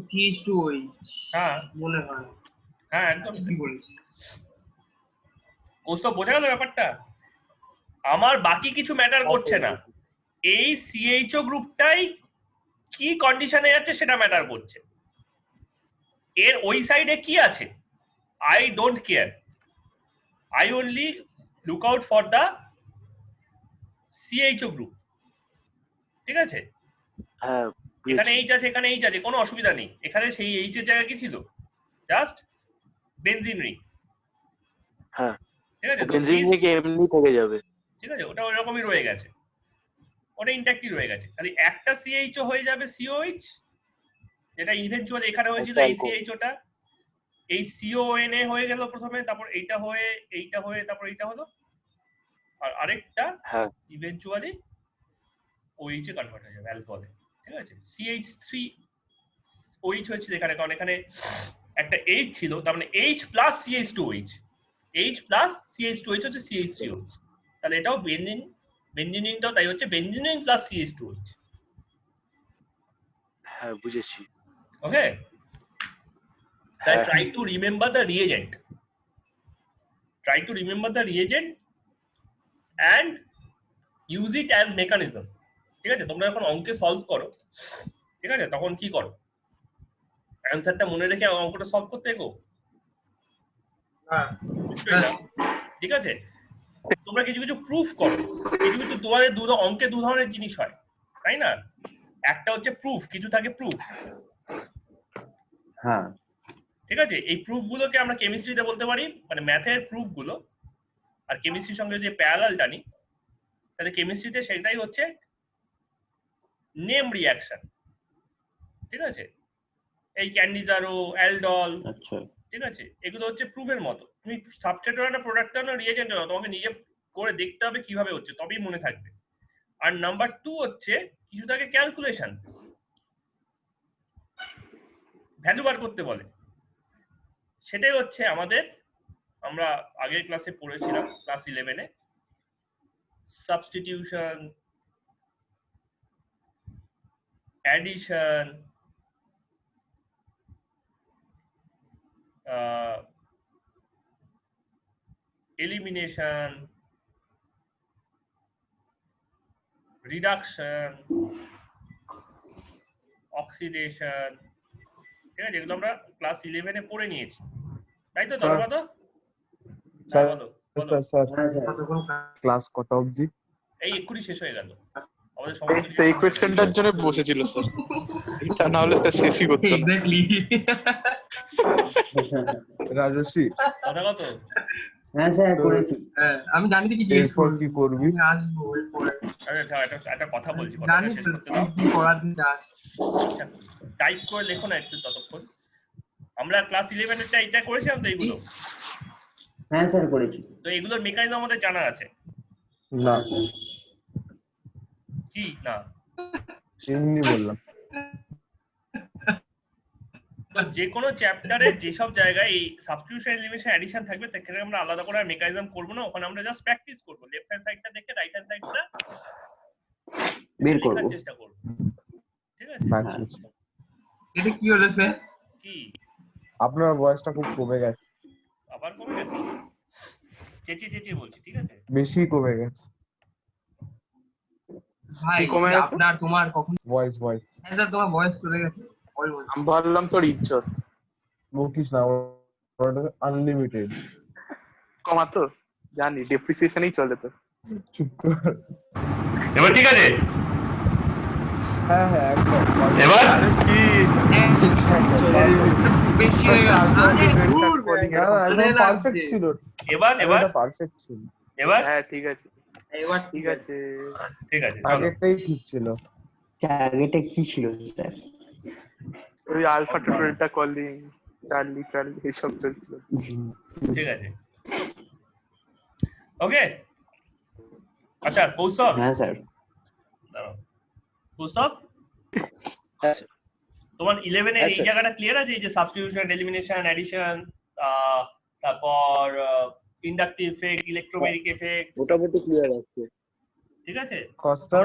CH2OH হ্যাঁ মনে হয়। হ্যাঁ একদম কি বলেছি? কোস্ত বোঝা গেল ব্যাপারটা। আমার বাকি কিছু ম্যাটার করছে না, এই CHO গ্রুপটাই কি কন্ডিশনে যাচ্ছে সেটা ম্যাটার করছে। এর ওই সাইডে কি আছে I don't care, I only look out for the CHO group. ঠিক আছে, হ্যাঁ এখানে H আছে এখানে H আছে কোনো অসুবিধা নেই। এখানে সেই H এর জায়গা কি ছিল? Just benzene ring. হ্যাঁ ঠিক আছে, বেনজিন থেকে এমনি থেকে যাবে। ঠিক আছে, ওটা ওইরকমই রয়ে গেছে, ওটা ইনট্যাক্টই রয়ে গেছে। খালি একটা CHO হয়ে যাবে COH, যেটা ইভেন্চুয়ালি এখানে হয়েছিল এই CHOটা, এই CONA হয়ে গেল প্রথমে, তারপর এইটা হয়ে তারপর এইটা হলো, আর আরেকটা হ্যাঁ ইভেন্চুয়ালি OH এ কনভার্ট হয়ে যাবে অ্যালকোহলে। ঠিক আছে, CH3OH হয়েছিল এখানে, কারণ এখানে একটা H ছিল, তার মানে H plus CH2OH, H plus CH2OH হচ্ছে CH3OH। তাহলে এটাও বেনজিনটাও তাই হচ্ছে বেনজিন প্লাস CH2OH। হ্যাঁ বুঝেছি। Okay, then try to remember the reagent. Try to remember the reagent and use it as mechanism. ঠিক আছে, তোমরা যখন অঙ্কে সলভ করো, ঠিক আছে, তখন কি করো? অ্যানসারটা মনে রেখে অঙ্কটা সলভ করতে গো। হ্যাঁ ঠিক আছে, তোমরা কিছু কিছু প্রুফ করো, কিছু তোমাদের অঙ্কে দু ধরনের জিনিস হয়, তাই না? একটা হচ্ছে প্রুফ, কিছু থাকে প্রুফ। হ্যাঁ ঠিক আছে, এই প্রুফ গুলোকে আমরা কেমিস্ট্রিতে বলতে পারি, মানে ম্যাথের প্রুফ গুলো। আর কেমিস্ট্রির সঙ্গে যে প্যারালাল টানি, তাহলে কেমিস্ট্রিতে সেটাই হচ্ছে নেম রিঅ্যাকশন। ঠিক আছে, এই ক্যান্ডিজারো, অ্যালডল, আচ্ছা ঠিক আছে, এগুলো হচ্ছে প্রুফের মতো। তুমি সাবস্ট্রেট না প্রোডাক্ট না রিএজেন্ট না, তোমাকে নিজে করে দেখতে হবে কিভাবে হচ্ছে, তবেই মনে থাকবে। আর নাম্বার 2 হচ্ছে কিছু থাকে ক্যালকুলেশন, ভ্যালু বার করতে বলে। সেটাই হচ্ছে আমাদের, আমরা আগের ক্লাসে পড়েছিলাম ক্লাস 11-এ, substitution, addition, elimination, reduction, oxidation. ঠিক আছে, এগুলো আমরা ক্লাস 11-এ পড়ে নিয়েছি, তাই তো? স্যার, বলো স্যার, বলো বলো। স্যার হ্যাঁ স্যার কতক্ষণ ক্লাস কত অবধি? এই এক্ষুনি শেষ হয়ে গেল আমাদের এই সমস্ত তো এই কোয়েশ্চেনটার জন্য বসেছিল স্যার, এটা না হলে স্যার শেষই করতো না। এক্স্যাক্টলি রাজস্বী, কথা কত? হ্যাঁ স্যার করেছি। হ্যাঁ আমি জানি তো কি জিজ্ঞেস এরপর করবি। কি করবি? আমি আসবো এরপরে। আচ্ছা একটা কথা বলছি, কথাটা জানি শেষ তো করতে তুই দাও। কি পড়াতে চাস। টাইপ করে লেখো না একটু ততক্ষণ। আমরা ক্লাস 11-এরটা এটা করেছিলাম তো এইগুলো, হ্যাঁ স্যার করেছি। তো এগুলোর মেকানিজম আমাদের জানা আছে না হ্যাঁ, স্যার। কি না? এমনি বললাম। তো যে কোনো চ্যাপ্টারে যেসব জায়গায় এই সাবস্টিটিউশন, এলিমিনেশন, অ্যাডিশন থাকবে সেখানে আমরা আলাদা করে মেকানিজম করব না, ওখানে আমরা জাস্ট প্র্যাকটিস করব। লেফট হ্যান্ড সাইডটা দেখে রাইট হ্যান্ড সাইডটা বের লেখার করবো। চেষ্টা করব। ঠিক আছে, আচ্ছা আচ্ছা। এটা কি হলো স্যার? কি আপনার বয়সটা খুব কমে গেছে, আবার কমে গেছে? চেঁচিয়ে বলছি, ঠিক আছে? বেশি কমে গেছে। ভাই কি কমে গেছে? আপনার তোমার কখন ভয়েস হ্যাঁ স্যার তোমার বয়স চলে গেছে অলমোস্ট আমি বললাম তোর ইজ্জত বকিস না, আনলিমিটেড। কমা তো জানি ডেপ্রিসিয়েশনই চলে তো। চুপ কর। এবার ঠিক আছে? হ্যাঁ হ্যাঁ একদম। এবার আরে কি বেশি হয়ে গেল আরে দূর না না চলে একদম লাগছে। পারফেক্ট ছিল। এবার এবার এটা পারফেক্ট ছিল। এবার হ্যাঁ ঠিক আছে এবার ঠিক আছে ঠিক আছে চলো। আগেরটাই ঠিক ছিল। আগেটা কি ছিল স্যার? ওই আলফা টোটালটা কলিং চার্লি এইসব চলছিল। ঠিক আছে ওকে। আচ্ছা কৌস্তব, হ্যাঁ স্যার। দাঁড়াও। কৌস্তব হ্যাঁ স্যার। তোমার 11 এর হ্যাঁ, এই স্যার। জায়গাটা ক্লিয়ার আছে, এই যে সাবস্টিটিউশন, এলিমিনেশন, অ্যাডিশন, তারপর ইন্ডাকটিভ এফেক্ট, ইলেকট্রোমেরিক এফেক্ট, মোটামুটি ক্লিয়ার আছে। ঠিক আছে? কস্তা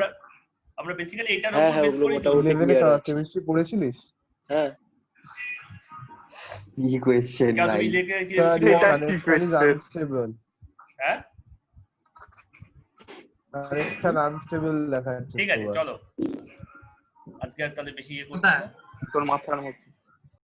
আমরা বেসিক্যালি এটার হ্যাঁ, উপর হ্যাঁ, বেস ওগুলো করি তো। মোটামুটি 11 এ clear আছে। কেমিস্ট্রি পড়েছিলিস? হ্যাঁ কি কোয়েশ্চেন কেন ভাই? তুমি লিখে স্যার এটা কি কানেকশন ইজ question? আনস্টেবল। হ্যাঁ কানেকশন আনস্টেবল লেখা আছে। ঠিক আছে চলো, আজকে আর তাহলে বেশি ইয়ে করতে কোথায়? তোর মাথার মধ্যে